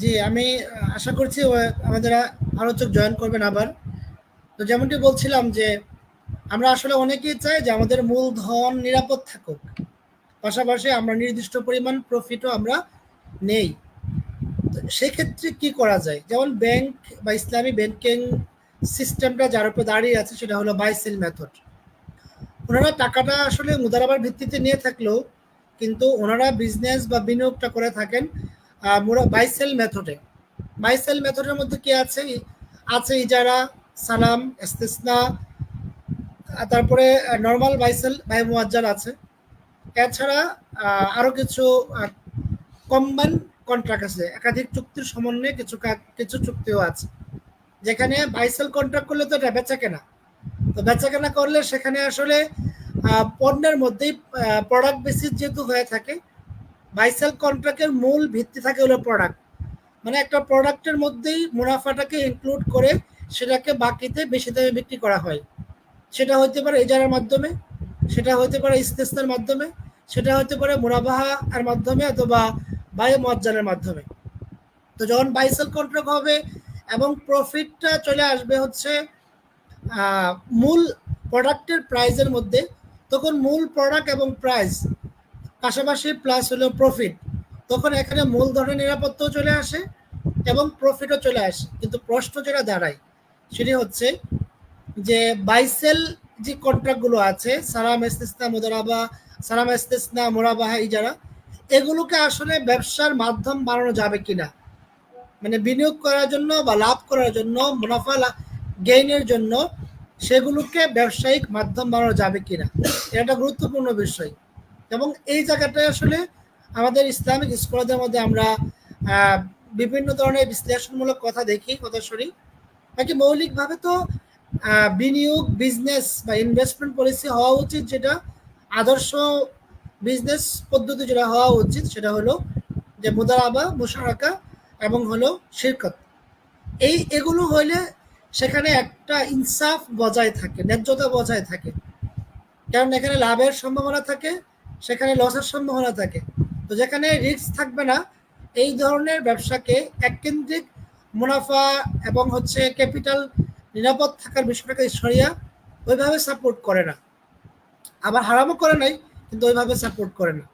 জি, আমি আশা করছি আমাদের আলোচক জয়েন করবেন আবার। তো যেমনটি বলছিলাম যে আমরা আসলে অনেকেই চাই যে আমাদের মূলধন নিরাপদ থাকুক, পাশাপাশি আমরা নির্দিষ্ট পরিমাণ প্রফিটও আমরা নেই। তো সেক্ষেত্রে কি করা যায়? যেমন ব্যাংক বা ইসলামী ব্যাংকিং সিস্টেমটা যার উপর দাঁড়িয়ে আছে সেটা হলো বাই সেল মেথড। ওনারা টাকাটা আসলে মুদারাবার ভিত্তিতে নিয়ে থাকলেও কিন্তু ওনারা বিজনেস বা বিনিয়োগটা করে থাকেন বাই সেল মেথডে। বাই সেল মেথডের মধ্যে কি আছে? আছে ইজারা, সালাম, ইস্তিসনা, তারপরে নর্মাল বাই সেল, বাই মুয়াজ্জাল আছে। এছাড়া আরো কিছু কম্বাইন কন্ট্রাক্ট আছে, একাধিক চুক্তির সমন্বয়ে কিছু চুক্তিও আছে, যেখানে বাইসেল কন্ট্রাক্ট করলে তো এটা বেচা কেনা। তো বেচা কেনা করলে সেখানে আসলে পণ্যের মধ্যেই প্রোডাক্ট বেসিস যেহেতু হয়ে থাকে, বাইসেল কন্ট্রাক্টের মূল ভিত্তি থাকে হলো প্রোডাক্ট। মানে একটা প্রোডাক্টের মধ্যেই মুনাফাটাকে ইনক্লুড করে সেটাকে বাকিতে বেশি দামে বিক্রি করা হয়। সেটা হতে পারে ইজারার মাধ্যমে, সেটা হতে পারে ইস্তেসনার মাধ্যমে, সেটা হতে পারে মুরাবাহা এর মাধ্যমে, অথবা বায়ু মুয়াজ্জালের মাধ্যমে। তো যখন বাইসেল কন্ট্রাক্ট হবে এবং প্রফিটটা চলে আসবে হচ্ছে মূল প্রোডাক্টের প্রাইসের মধ্যে, তখন মূল প্রোডাক্ট এবং প্রাইস পাশাপাশি প্লাস হলো প্রফিট, তখন এখানে মূলধনের নিরাপত্তাও চলে আসে এবং প্রফিটও চলে আসে। কিন্তু প্রশ্ন যেটা দাঁড়ায় সেটি হচ্ছে যে বাইসেল যে কন্ট্রাক্টগুলো আছে, সালাম ইস্তিসনা মুদারাবা, সালাম ইস্তিসনা মুরাবাহা ইজারা, এগুলোকে আসলে ব্যবসার মাধ্যম বানানো যাবে কিনা, মানে বিনিয়োগ করার জন্য বা লাভ করার জন্য, মুনাফা গেইনের জন্য সেগুলোকে ব্যবসায়িক মাধ্যম বানানো যাবে কিনা, এটা একটা গুরুত্বপূর্ণ বিষয়। এবং এই জায়গাটায় আসলে আমাদের ইসলামিক স্কলারদের মধ্যে আমরা বিভিন্ন ধরনের বিশ্লেষণমূলক কথা দেখি, কথা শুনি। বাকি মৌলিকভাবে তো বিনিয়োগ, বিজনেস বা ইনভেস্টমেন্ট পলিসি হওয়া উচিত, যেটা আদর্শ বিজনেস পদ্ধতি যেটা হওয়া উচিত সেটা হলো যে মুদারাবা, মুশারাকা এবং হলো শিরকত। এগুলো হইলে সেখানে একটা ইনসাফ বজায় থাকে, ন্যায্যতা বজায় থাকে। কারণ এখানে লাভের সম্ভাবনা থাকে, সেখানে লসের সম্ভাবনা থাকে। তো যেখানে রিস্ক থাকবে না, এই ধরনের ব্যবসাকে এককেন্দ্রিক মুনাফা এবং হচ্ছে ক্যাপিটাল নিরাপদ থাকার বিষয়টাকে শরিয়া ওইভাবে সাপোর্ট করে না, আবার হারামও করে নাই, কিন্তু ওইভাবে সাপোর্ট করে না।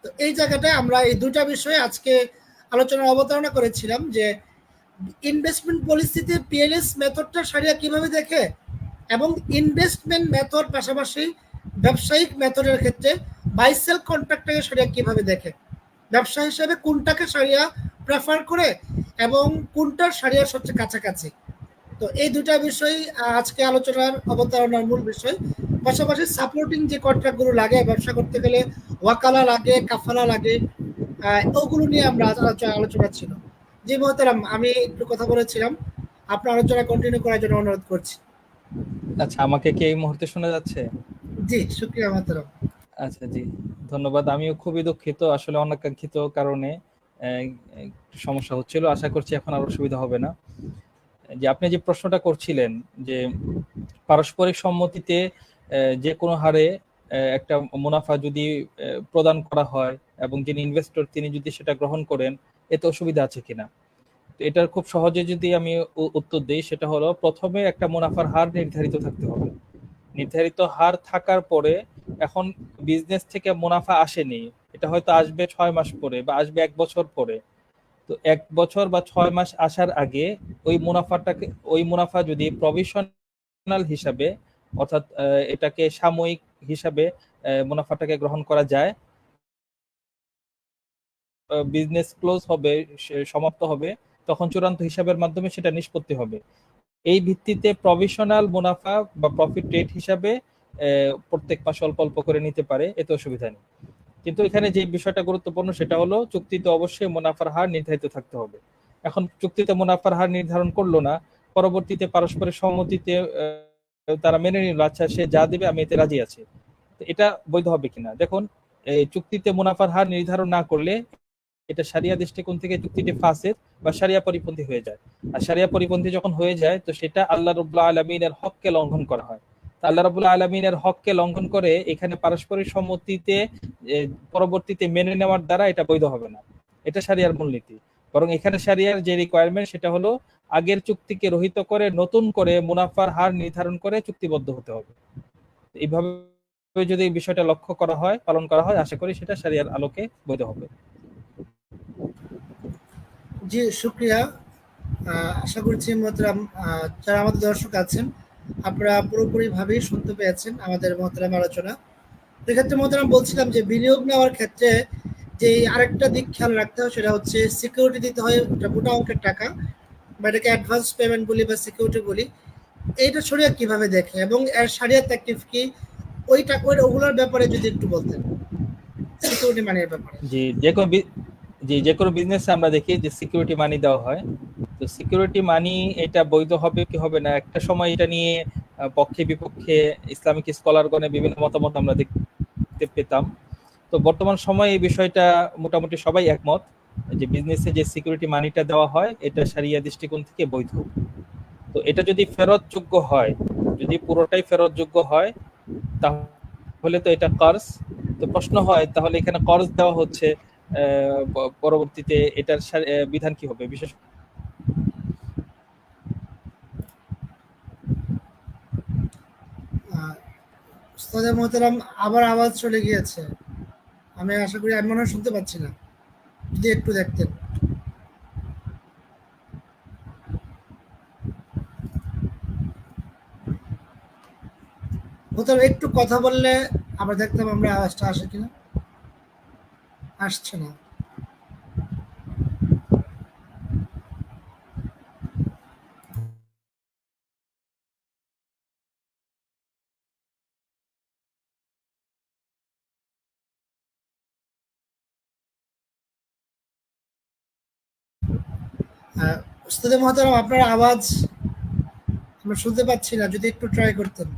তো এই জায়গাটায় আমরা এই দুটা বিষয়ে আজকে আলোচনার অবতারণা করেছিলাম যে ইনভেস্টমেন্ট পলিসিতে পিএলএস মেথডটা শরিয়া কিভাবে দেখে, এবং ইনভেস্টমেন্ট মেথড পাশাপাশি ব্যবসায়িক মেথডের ক্ষেত্রে বাই সেল কন্ট্রাক্টটাকে শরিয়া কিভাবে দেখে, ব্যবসা হিসেবে কোনটাকে শরিয়া প্রেফার করে এবং কোনটার শরিয়ার সবচেয়ে কাছাকাছি। তো এই দুটা বিষয় আজকে আলোচনার অবতারণার মূল বিষয়। পাশাপাশি সাপোর্টিং যে কন্ট্রাক্টগুলো লাগে ব্যবসা করতে গেলে, ওয়াকালা লাগে, কাফালা লাগে, ওগুলো নিয়ে আমরা আলোচনা ছিল। জি মোহতারাম, আমি একটু কথা বলেছিলাম, আপনার আলোচনা কন্টিনিউ করার জন্য অনুরোধ করছি। আচ্ছা, আমাকে কি এই মুহূর্তে শোনা যাচ্ছে? জি, শুক্রিয়া মোহতারাম। আচ্ছা, জি, ধন্যবাদ। আমিও খুবই দুঃখিত, আসলে অনাকাঙ্ক্ষিত কারণে একটু সমস্যা হচ্ছিল। আশা করছি এখন আর অসুবিধা হবে না। যে আপনি যে প্রশ্নটা করছিলেন যে পারস্পরিক সম্মতিতে যে কোনো হারে একটা মুনাফা যদি প্রদান করা হয় এবং যিনি ইনভেস্টর তিনি যদি সেটা গ্রহণ করেন, এতে অসুবিধা আছে কিনা। তো এটার খুব সহজে যদি আমি উত্তর দিই, সেটা হলো প্রথমে একটা মুনাফার হার নির্ধারিত থাকতে হবে। নির্ধারিত হার থাকার পরে এখন বিজনেস থেকে মুনাফা আসেনি, এটা হয়তো আসবে 6 মাস পরে বা আসবে 1 বছর পরে। তো 1 বছর বা 6 মাস আসার আগে ওই মুনাফা যদি প্রভিশনাল হিসাবে, অর্থাৎ এটাকে সাময়িক হিসাবে মুনাফাটাকে গ্রহণ করা যায়, বিজনেস ক্লোজ হবে, সমাপ্ত হবে, তখন চূড়ান্ত হিসাবের মাধ্যমে সেটা নিষ্পত্তি হবে। এই ভিত্তিতে প্রভিশনাল মুনাফা বা প্রফিট রেট হিসাবে প্রত্যেক মাসে অল্প অল্প করে নিতে পারে, এতে অসুবিধা নেই। কিন্তু এখানে যে বিষয়টা গুরুত্বপূর্ণ সেটা হলো চুক্তিতে অবশ্যই মুনাফার হার নির্ধারিত থাকতে হবে। এখন চুক্তিতে মুনাফার হার নির্ধারণ করলো না, পরবর্তীতে পারস্পরিক সম্মতিতে তারা মেনে নিল, আচ্ছা সে যা দেবে আমি এতে রাজি আছি, তো এটা বৈধ হবে কিনা। দেখুন, এই চুক্তিতে মুনাফার হার নির্ধারণ না করলে এটা শারিয়া দৃষ্টিকোণ থেকে চুক্তিটি ফাসেদ বা শারিয়া পরিপন্থী হয়ে যায়। আর শারিয়া পরিপন্থী যখন হয়ে যায়, তো সেটা আল্লাহ রাব্বুল আলামিনের হককে লঙ্ঘন করা হয়। আল্লাহ রাব্বুল আলামিনের হককে লঙ্ঘন করে এখানে পারস্পরিক সম্মতিতে পরবর্তীতে মেনে নেওয়ার দ্বারা এটা বৈধ হবে না। এটা শারিয়ার মূলনীতি। বরং এখানে শারিয়ার যে রিকোয়ারমেন্ট সেটা হলো আগের চুক্তিকে রহিত করে নতুন করে মুনাফার হার নির্ধারণ করে চুক্তিবদ্ধ হতে হবে। এইভাবে যদি এই বিষয়টা লক্ষ্য করা হয়, পালন করা হয়, আশা করি সেটা শারিয়ার আলোকে বৈধ হবে। জি, শুক্রিয়া। আশা করছি মোহতারাম, যারা আমাদের দর্শক আছেন আপনারা পুরোপুরিভাবেই শুনতে পেয়েছেন আমাদের মোহতারাম আলোচনা। এক্ষেত্রে মোহতারাম বলছিলাম যে বিনিয়োগ নেওয়ার ক্ষেত্রে যে আরেকটা দিক খেয়াল রাখতে হয় সেটা হচ্ছে সিকিউরিটি দিতে হয়, একটা মোটা অঙ্কের টাকা, বা এটাকে অ্যাডভান্স পেমেন্ট বলি বা সিকিউরিটি বলি। এইটা শরিয়া কিভাবে দেখে এবং এর শরিয়াত অ্যাক্টিভ কি, ওগুলোর ব্যাপারে যদি একটু বলতেন, সিকিউরিটি মানির ব্যাপারে। জি, যে কোনো বিজনেসে আমরা দেখি যে সিকিউরিটি মানি দেওয়া হয়। তো সিকিউরিটি মানি এটা বৈধ হবে কি হবে না, একটা সময় এটা নিয়ে পক্ষে বিপক্ষে ইসলামিক স্কলারগণের বিভিন্ন মতামত আমরা দেখতে পেতাম। তো বর্তমান সময়ে এই বিষয়টা মোটামুটি সবাই একমত যে বিজনেসে যে সিকিউরিটি মানিটা দেওয়া হয় এটা শারিয়া দৃষ্টিকোণ থেকে বৈধ। তো এটা যদি ফেরতযোগ্য হয়, যদি পুরোটাই ফেরতযোগ্য হয়, তাহলে তো এটা কর্জ। তো প্রশ্ন হয় তাহলে এখানে কর্জ দেওয়া হচ্ছে, পরবর্তীতে এটার বিধান কি হবে, বিশেষ উস্তাদে মোহতারাম, আবার আওয়াজ চলে গিয়েছে, আমি আশা করি আমি মনে হয় শুনতে পাচ্ছি না, যদি একটু দেখতেন। মোহতারাম একটু কথা বললে আবার দেখতাম আমরা আওয়াজটা আসে কিনা। আসছে না। উস্তাদে মোহতারাম, আপনার আওয়াজ আমরা শুনতে পাচ্ছি না, যদি একটু ট্রাই করতেন।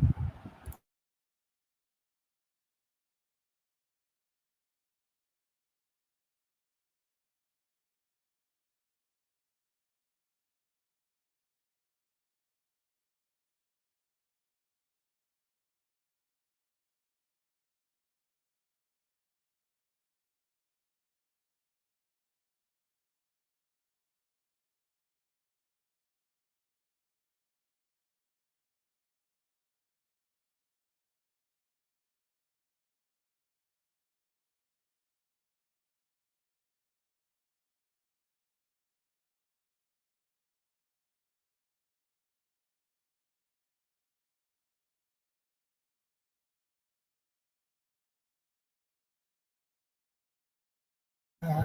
আহ,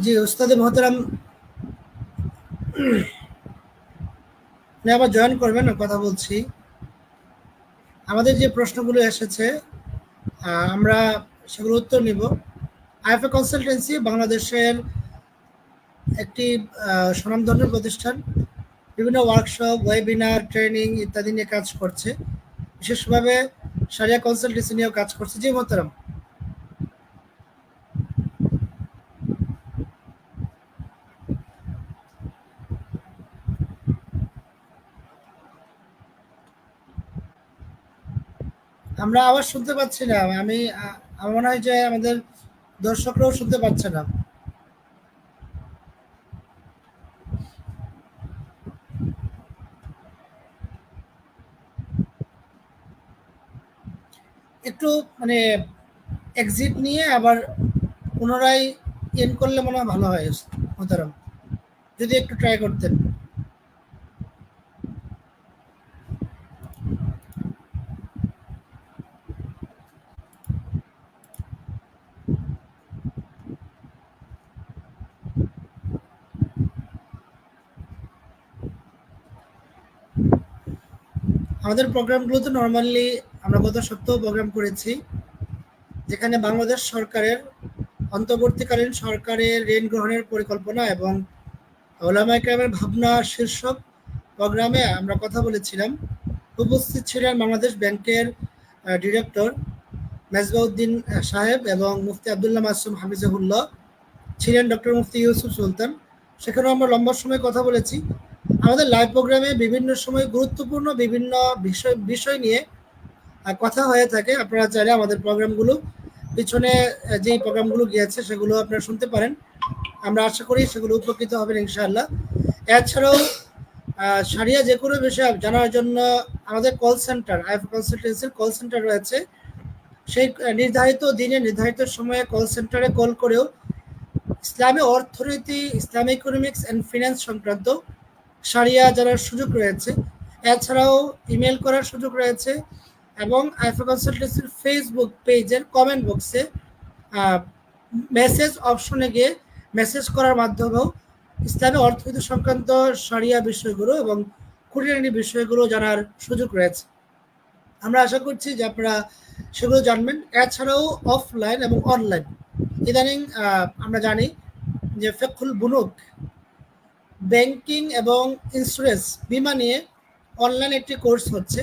জি উস্তাদে মোহতারাম, আপনি আবার জয়েন করবেন না, কথা বলছি। আমাদের যে প্রশ্নগুলো এসেছে আমরা সেগুলো উত্তর নিব। আইএফএ কনসালটেন্সি বাংলাদেশের একটি স্বনামধন্য প্রতিষ্ঠান, বিভিন্ন ওয়ার্কশপ, ওয়েবিনার, ট্রেনিং ইত্যাদি নিয়ে কাজ করছে। বিশেষভাবে সারিয়া কনসালটেন্সি নিয়েও কাজ করছে। জি মোহতারাম। আমরা আওয়াজ শুনতে পাচ্ছি না। আমার মনে হয় যে আমাদের দর্শকরাও শুনতে পাচ্ছে না। একটু মানে এক্সিট নিয়ে আবার পুনরায় এন করলে মনে হয় ভালো হয় মোহতারাম, যদি একটু ট্রাই করতেন। আমাদের প্রোগ্রামগুলোতে নর্মালি আমরা গত সপ্তাহ প্রোগ্রাম করেছি, যেখানে বাংলাদেশ সরকারের অন্তর্বর্তীকালীন সরকারের ঋণ গ্রহণের পরিকল্পনা এবং ওলামা কেরামের ভাবনা শীর্ষক প্রোগ্রামে আমরা কথা বলেছিলাম। উপস্থিত ছিলেন বাংলাদেশ ব্যাংকের ডিরেক্টর মেজবাউদ্দিন সাহেব এবং মুফতি আবদুল্লাহ মাসুম হাফিজাহুল্লাহ, ছিলেন ডক্টর মুফতি ইউসুফ সুলতান। সেখানেও আমরা লম্বা সময় কথা বলেছি। আমাদের লাইভ প্রোগ্রামে বিভিন্ন সময় গুরুত্বপূর্ণ বিভিন্ন বিষয় বিষয় নিয়ে কথা হয়ে থাকে। আপনারা চাইলে আমাদের প্রোগ্রামগুলো পিছনে যেই প্রোগ্রামগুলো গিয়েছে সেগুলো আপনারা শুনতে পারেন। আমরা আশা করি সেগুলো উপকৃত হবেন ইনশাআল্লাহ। এছাড়াও সারিয়া যে কোনো বিষয় জানার জন্য আমাদের কল সেন্টার, আইএফএ কনসালটেন্সির কল সেন্টার রয়েছে। সেই নির্ধারিত দিনে নির্ধারিত সময়ে কল সেন্টারে কল করেও ইসলামী অর্থনীতি, ইসলামিক ইকোনমিক্স অ্যান্ড ফিন্যান্স সংক্রান্ত সারিয়া জানার সুযোগ রয়েছে। এছাড়াও ইমেল করার সুযোগ রয়েছে এবং আইএফএ কনসালটেন্সির ফেসবুক পেজের কমেন্ট বক্সে মেসেজ অপশনে গিয়ে মেসেজ করার মাধ্যমেও ইসলামী অর্থনীতি সংক্রান্ত সারিয়া বিষয়গুলো এবং খুঁটিনাটি বিষয়গুলো জানার সুযোগ রয়েছে। আমরা আশা করছি যে আপনারা সেগুলো জানবেন। এছাড়াও অফলাইন এবং অনলাইন ইদানিং আমরা জানি যে ফিকহুল বুনুক, ব্যাংকিং এবং ইন্স্যুরেন্স, বিমা নিয়ে অনলাইন একটি কোর্স হচ্ছে।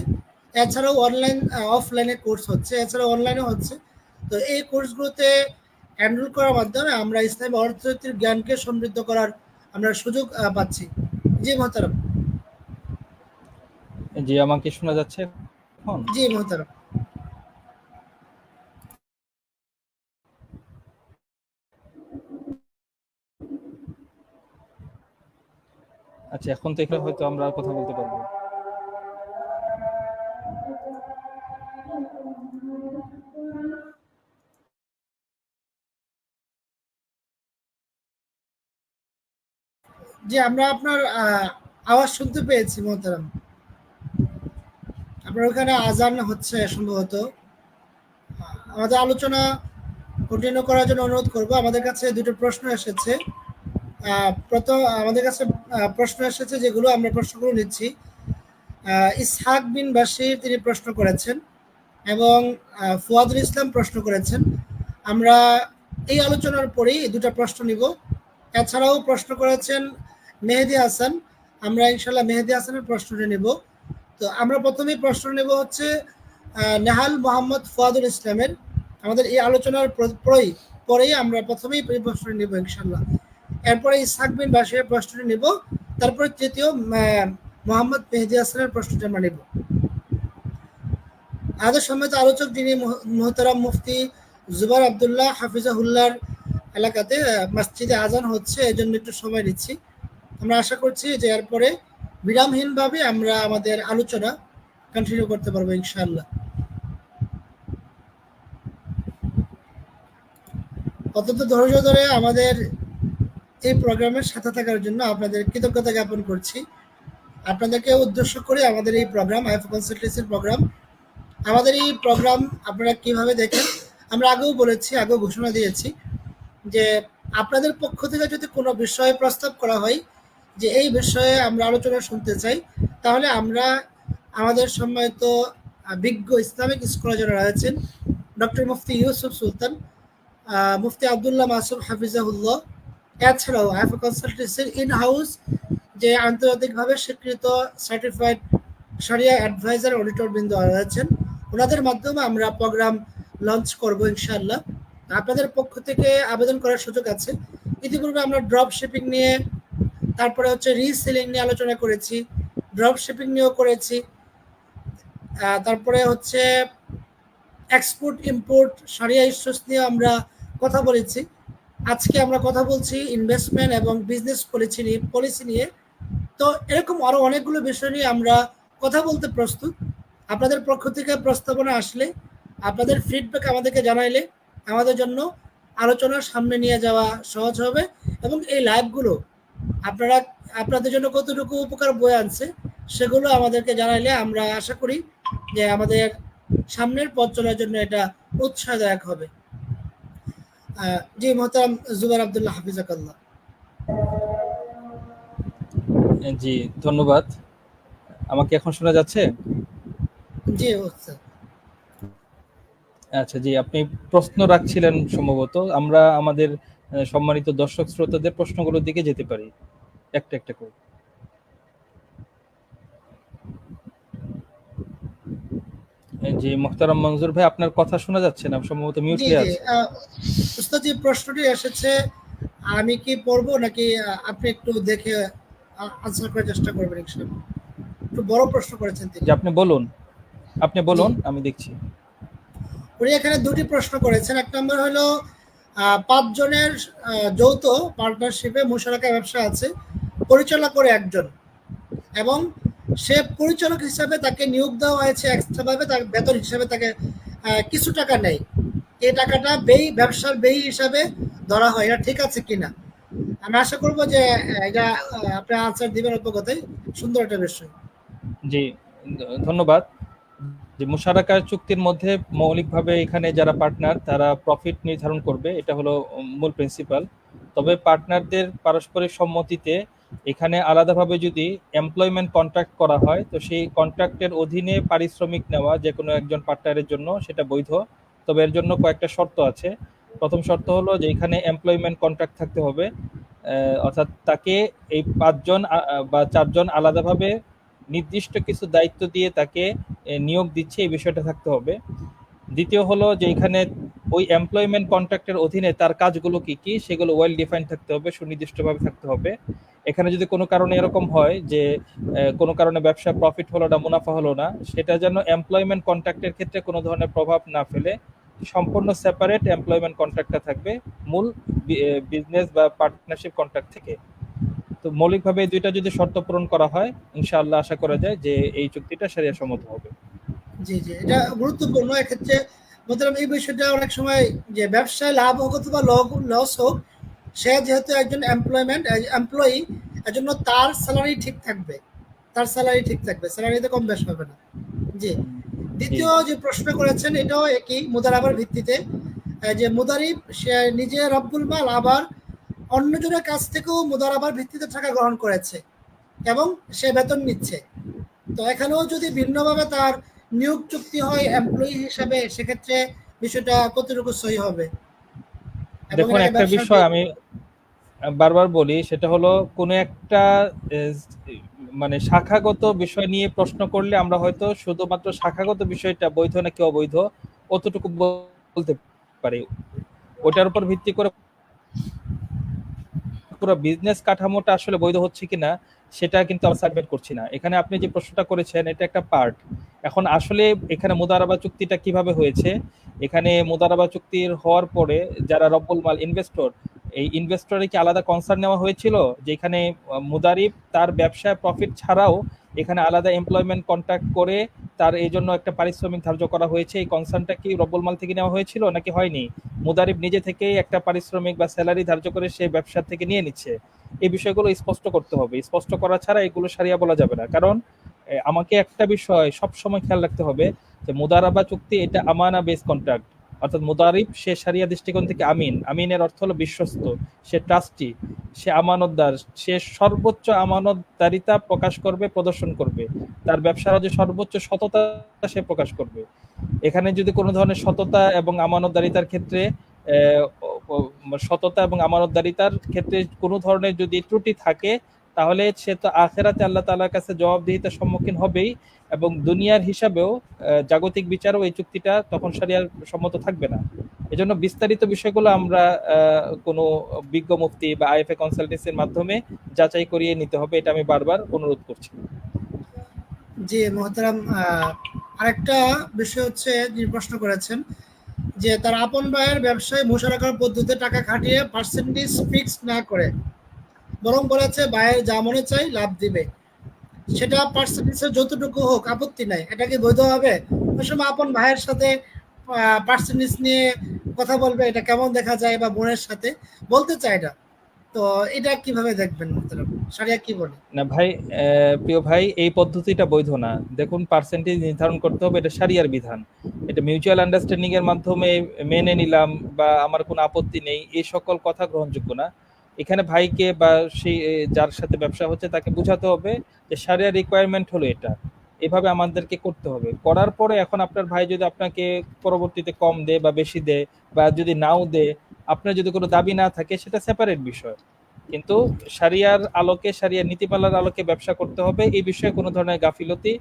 এছাড়াও অনলাইন অফলাইনে কোর্স হচ্ছে, এছাড়াও অনলাইনে হচ্ছে। তো এই কোর্সগুলোতে এনরোল করার মাধ্যমে আমরা ইসলামী অর্থনীতির জ্ঞানকে সমৃদ্ধ করার আমরা সুযোগ পাচ্ছি। জি মোহতারাম। জি, আমাকে শোনা যাচ্ছে এখন? জি মোহতারাম। আচ্ছা, এখন তো এখানে হয়তো আমরা কথা বলতে পারবো। জি আমরা আপনার আওয়াজ শুনতে পেয়েছি মোহতারাম। আপনার ওখানে আজান হচ্ছে সম্ভবত। আমাদের আলোচনা কন্টিনিউ করার জন্য অনুরোধ করব। আমাদের কাছে দুটো প্রশ্ন এসেছে। প্রথম আমাদের কাছে প্রশ্ন এসেছে, যেগুলো আমরা প্রশ্নগুলো নিচ্ছি। ইসহাক বিন বাশির তিনি প্রশ্ন করেছেন এবং ফুয়াদুল ইসলাম প্রশ্ন করেছেন। আমরা এই আলোচনার পরেই দুটো প্রশ্ন নিব। এছাড়াও প্রশ্ন করেছেন মেহেদি হাসান। আমরা ইনশাল্লাহ মেহেদি হাসানের প্রশ্নটি নিব। তো আমরা প্রথমেই প্রশ্ন নেব হচ্ছে নেহাল মোহাম্মদ ফুয়াদুল ইসলামের। আমাদের এই আলোচনার পরেই আমরা প্রথমেই এই প্রশ্নটি নেব ইনশাল্লাহ। এরপরে ইসহাক বিন বাশিরের প্রশ্নটি নেব। তারপরে তৃতীয় মোহাম্মদ মেহেদি হাসানের প্রশ্নটি আমরা নেব। আমাদের সম্মানিত আলোচক যিনি মোহতারাম মুফতি জুবার আবদুল্লাহ হাফিজাহুল্লাহর এলাকাতে মসজিদে আজান হচ্ছে, এই জন্য একটু সময় নিচ্ছি। আমরা আশা করছি যে এরপরে বিরামহীনভাবে আমরা আমাদের আলোচনা কন্টিনিউ করতে পারবো ইনশাআল্লাহ। অত্যন্ত ধৈর্য ধরে আমাদের এই প্রোগ্রামের সাথে থাকার জন্য আপনাদের কৃতজ্ঞতা জ্ঞাপন করছি। আপনাদেরকে উদ্দেশ্য করে আমাদের এই প্রোগ্রাম, আইএফএ কনসালটেন্সির প্রোগ্রাম, আমাদের এই প্রোগ্রাম আপনারা কিভাবে দেখেন আমরা আগেও বলেছি, আগেও ঘোষণা দিয়েছি যে আপনাদের পক্ষ থেকে যদি কোনো বিষয়ে প্রস্তাব করা হয় যে এই বিষয়ে আমরা আলোচনা শুনতে চাই, তাহলে আমরা আমাদের সম্মানিত বিজ্ঞ ইসলামিক স্কলার যারা রয়েছেন, ডক্টর মুফতি ইউসুফ সুলতান, মুফতি আবদুল্লাহ মাসুম হাফিজাহুল্লাহ, এছাড়াও আইফা কনসালটেন্সির ইন হাউস যে আন্তর্জাতিকভাবে স্বীকৃত সার্টিফাইড শরিয়া অ্যাডভাইজার অডিটর বৃন্দ রয়েছেন, ওনাদের মাধ্যমে আমরা প্রোগ্রাম লঞ্চ করব ইনশাআল্লাহ। আপনাদের পক্ষ থেকে আবেদন করার সুযোগ আছে। ইতিপূর্বে আমরা ড্রপ শিপিং নিয়ে, তারপরে হচ্ছে রিসেলিং নিয়ে আলোচনা করেছি, ড্রপ শিপিং নিয়েও করেছি, তারপরে হচ্ছে এক্সপোর্ট ইম্পোর্ট শরিয়া ইস্যুস নিয়ে আমরা কথা বলেছি। আজকে আমরা কথা বলছি ইনভেস্টমেন্ট এবং বিজনেস পলিসি নিয়ে। তো এরকম আরো অনেকগুলো বিষয় নিয়ে আমরা কথা বলতে প্রস্তুত। আপনাদের পক্ষ থেকে প্রস্তাবনা আসলে, আপনাদের ফিডব্যাক আমাদেরকে জানাইলে আমাদের জন্য আলোচনার সামনে নিয়ে যাওয়া সহজ হবে, এবং এই লাইভগুলো আপনাদের জন্য কতটুকু উপকার বয়ে আনছে সেগুলো আমাদেরকে জানাইলে আমরা আশা করি যে আমাদের সামনের পথ চলার জন্য এটা উৎসাহদায়ক হবে। জি মোহতারাম জুবাইর আব্দুল্লাহ হাফিজাকাল্লাহ। জি ধন্যবাদ। আমাকে এখন শোনা যাচ্ছে? জি স্যার। আচ্ছা, জি আপনি প্রশ্ন রাখছিলেন সম্ভবত। আমরা আমাদের সম্মানিত দর্শক শ্রোতাদের প্রশ্নগুলোর দিকে যেতে পারি একটা একটা করে। জি মোহতারাম মনজুর ভাই, আপনার কথা শোনা যাচ্ছে না, সম্ভবত মিউটে আছে। উস্তাদ, যে প্রশ্নটি এসেছে আমি কি পড়বো নাকি আপনি একটু দেখে আনসার করার চেষ্টা করবেন ইনশাআল্লাহ? একটু বড় প্রশ্ন করেছেন তিনি। আপনি বলুন, আমি দেখছি। উনি এখানে দুটি প্রশ্ন করেছেন। এক নম্বর হলো 5 জনের যৌথ পার্টনারশিপে মুশারাকা ব্যবসা আছে, পরিচালনা করে একজন, এবং সে পরিচালক হিসাবে তাকে নিয়োগ দেওয়া হয়েছে এক্সট্রা ভাবে, তার বেতন হিসাবে তাকে কিছু টাকা নেই। এই টাকাটা ব্যবসার ব্যয় হিসাবে ধরা হয়, এটা ঠিক আছে কিনা? আমি আশা করব যে এটা আপনি আনসার দিবেন অল্প কথায়। সুন্দর একটা বিষয়। জি ধন্যবাদ। যে মুশারাকা চুক্তির মধ্যে মৌলিকভাবে এখানে যারা পার্টনার তারা প্রফিট নির্ধারণ করবে, এটা হলো মূল প্রিন্সিপাল। তবে পার্টনারদের পারস্পরিক সম্মতিতে এখানে আলাদাভাবে যদি এমপ্লয়মেন্ট কন্ট্রাক্ট করা হয়, তো সেই কন্ট্রাক্টের অধীনে পারিশ্রমিক নেওয়া যে কোনো একজন পার্টনারের জন্য সেটা বৈধ। তবে এর জন্য কয়েকটা শর্ত আছে। প্রথম শর্ত হলো যে এখানে এমপ্লয়মেন্ট কন্ট্রাক্ট থাকতে হবে, অর্থাৎ তাকে এই 5 জন বা 4 জন আলাদাভাবে নির্দিষ্ট কিছু দায়িত্ব দিয়ে তাকে নিয়োগ দিচ্ছে, এই বিষয়টা থাকতে হবে। দ্বিতীয় হলো যে এখানে ওই এমপ্লয়মেন্ট কন্ট্রাক্টের অধীনে তার কাজগুলো কি কি সেগুলো ওয়েল ডিফাইন্ড থাকতে হবে, সুনির্দিষ্টভাবে থাকতে হবে। এখানে যদি কোনো কারণে এরকম হয় যে কোনো কারণে ব্যবসা প্রফিট হলো না, মুনাফা হলো না, সেটা যেন এমপ্লয়মেন্ট কন্ট্রাক্টের ক্ষেত্রে কোনো ধরনের প্রভাব না ফেলে সম্পূর্ণ সেপারেট এমপ্লয়মেন্ট কন্ট্রাক্টটা থাকবে মূল বিজনেস বা পার্টনারশিপ কন্ট্রাক্ট থেকে। তো মৌলিকভাবে এই দুইটা যদি শর্ত পূরণ করা হয়, ইনশাআল্লাহ আশা করা যায় যে এই চুক্তিটা শরিয়া সম্মত হবে। জি জি, এটা গুরুত্বপূর্ণ। এক্ষেত্রে বলছিলাম এই বিষয়টা অনেক সময় যে ব্যবসায় লাভ হোক অথবা লস হোক, সে যেহেতু একজন এমপ্লয়ি, এজন্য তার স্যালারি ঠিক থাকবে, স্যালারিতে কম বেশ হবে না। জি। দ্বিতীয় যে প্রশ্ন করেছেন এটাও একই, মুদারাবার ভিত্তিতে, যে মুদারিব সে নিজে রব্বুল মাল, আবার অন্যজনের কাছ থেকেও মুদারাবার ভিত্তিতে টাকা গ্রহণ করেছে এবং সে বেতন নিচ্ছে। তো এখানেও যদি ভিন্নভাবে তার নিয়োগ চুক্তি হয় এমপ্লয়ি হিসাবে, সেক্ষেত্রে বিষয়টা কতটুকু সহি হবে? দেখুন, একটা বিষয় আমি বারবার বলি, সেটা হলো কোনো একটা মানে শাখাগত বিষয় নিয়ে প্রশ্ন করলে আমরা হয়তো শুধুমাত্র শাখাগত বিষয়টা বৈধ নাকি অবৈধ অতটুকু বলতে পারি। ওটার উপর ভিত্তি করে পুরো বিজনেস কাঠামোটা আসলে বৈধ হচ্ছে কিনা সেটা কিন্তু আমরা সার্ভে করছি না। এখানে আপনি যে প্রশ্নটা করেছেন এটা একটা পার্ট। এখন আসলে এখানে মুদারাবা চুক্তিটা কিভাবে হয়েছে, এখানে মুদারাবা চুক্তির হওয়ার পরে যারা রব্বুল মাল ইনভেস্টর, এই ইনভেস্টরে কি আলাদা কনসার্ন নেওয়া হয়েছিল যে এখানে মুদারিব তার ব্যবসায় প্রফিট ছাড়াও এখানে আলাদা এমপ্লয়মেন্ট কন্ট্রাক্ট করে তার এই জন্য একটা পারিশ্রমিক ধার্য করা হয়েছে, এই কনসার্নটা কি রব্বুল মাল থেকে নেওয়া হয়েছিল নাকি হয়নি? মুদারিব নিজে থেকেই একটা পারিশ্রমিক বা স্যালারি ধার্য করে সে ব্যবসা থেকে নিয়ে নিচ্ছে। এই বিষয়গুলো স্পষ্ট করতে হবে। স্পষ্ট করা ছাড়া এগুলো সারিয়া বলা যাবে না। কারণ আমাকে একটা বিষয় সব সময় খেয়াল রাখতে হবে যে মুদারাবা চুক্তি এটা আমানা বেস কন্ট্রাক্ট, অর্থাৎ মুদারিব সে শারিয়া দৃষ্টিকোণ থেকে আমিন, আমিনের অর্থ হলো বিশ্বস্ত, সে ট্রাস্টি, সে আমানতদার, সে সর্বোচ্চ আমানতদারিতা প্রকাশ করবে, প্রদর্শন করবে, তার ব্যবসার যে সর্বোচ্চ সততা সে প্রকাশ করবে। এখানে যদি কোনো ধরনের সততা এবং আমানতদারিতার ক্ষেত্রে সততা এবং আমানতদারিতার ক্ষেত্রে কোনো ধরনের যদি ত্রুটি থাকে, তাহলে সে তো আখেরাতে আল্লাহ তাআলার কাছে জবাবদিহিতার সম্মুখীন হবেই, এবং দুনিয়ার হিসাবেও জাগতিক বিচারও এই চুক্তিটা তখন শরিয়ার সম্মত থাকবে না। এজন্য বিস্তারিত বিষয়গুলো আমরা কোনো বিজ্ঞ মুফতি বা আইএফএ কনসালটেন্সির মাধ্যমে যাচাই করিয়ে নিতে হবে, এটা আমি বারবার অনুরোধ করছি। জি মোহতারাম, আরেকটা বিষয় হচ্ছে যিনি প্রশ্ন করেছেন যে তার আপন ভাইয়ের ব্যবসায় মুশারাকার পদ্ধতিতে টাকা খাটিয়ে পার্সেন্টেজ ফিক্স না করে বরং বলেছে ভাইয়ের যা মনে চাই লাভ দিবে, সেটা পার্সেন্টেজের যতটুকু হোক আপত্তি নাই, এটা কি বৈধ হবে? ওই সময় আপন ভাইয়ের সাথে পার্সেন্টেজ নিয়ে কথা বলবে, এটা কেমন দেখা যায়, বা বোনের সাথে বলতে চায় এটা, তো এটা কিভাবে দেখবেন মোহতারাম, শরিয়া কি বলে? না ভাই, প্রিয় ভাই, এই পদ্ধতিটা বৈধ না। দেখুন, পার্সেন্টেজ নির্ধারণ করতে হবে, এটা শরিয়ার বিধান। এটা মিউচুয়াল আন্ডারস্ট্যান্ডিং এর মাধ্যমে মেনে নিলাম বা আমার কোনো আপত্তি নেই, এই সকল কথা গ্রহণযোগ্য না। এখানে ভাইকে বা সেই যার সাথে ব্যবসা হচ্ছে তাকে বোঝাতে হবে যে শরিয়ার রিকোয়ারমেন্ট হলো এটা, এভাবে আমাদেরকে করতে হবে। করার পরে এখন আপনার ভাই যদি আপনাকে পরবর্তীতে কম দেয় বা বেশি দেয়, বা যদি নাও দেয়, আপনার যদি কোনো দাবি না থাকে, সেটা সেপারেট বিষয়। কিন্তু শরিয়ার আলোকে, শরিয়ার নীতিমালার আলোকে ব্যবসা করতে হবে, এই বিষয়ে কোনো ধরনের গাফিলতি,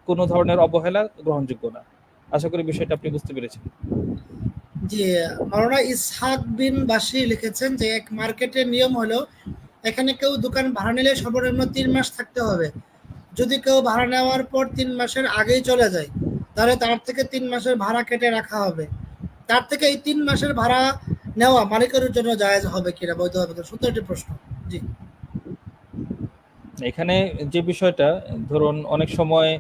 কোনো ধরনের অবহেলা গ্রহণযোগ্য না। আশা করি বিষয়টা আপনি বুঝতে পেরেছেন। জি, মাওলানা ইসহাক বিন বাশির লিখেছেন যে এক মার্কেটের নিয়ম হলো এখানে কেউ দোকান ভাড়া নিলে সর্বনিম্ন 3 মাস থাকতে হবে। যদি কেউ ভাড়া নেওয়ার পর 3 মাসের আগেই চলে যায়, তাহলে তার থেকে 3 মাসের ভাড়া কেটে রাখা হবে। তার থেকে এই 3 মাসের ভাড়া নেওয়া মালিকের জন্য জায়েজ হবে কিনা, বৈধ হবে কিনা, সুন্দর একটি প্রশ্ন। জি এখানে যে বিষয়টা, ধরুন অনেক সময়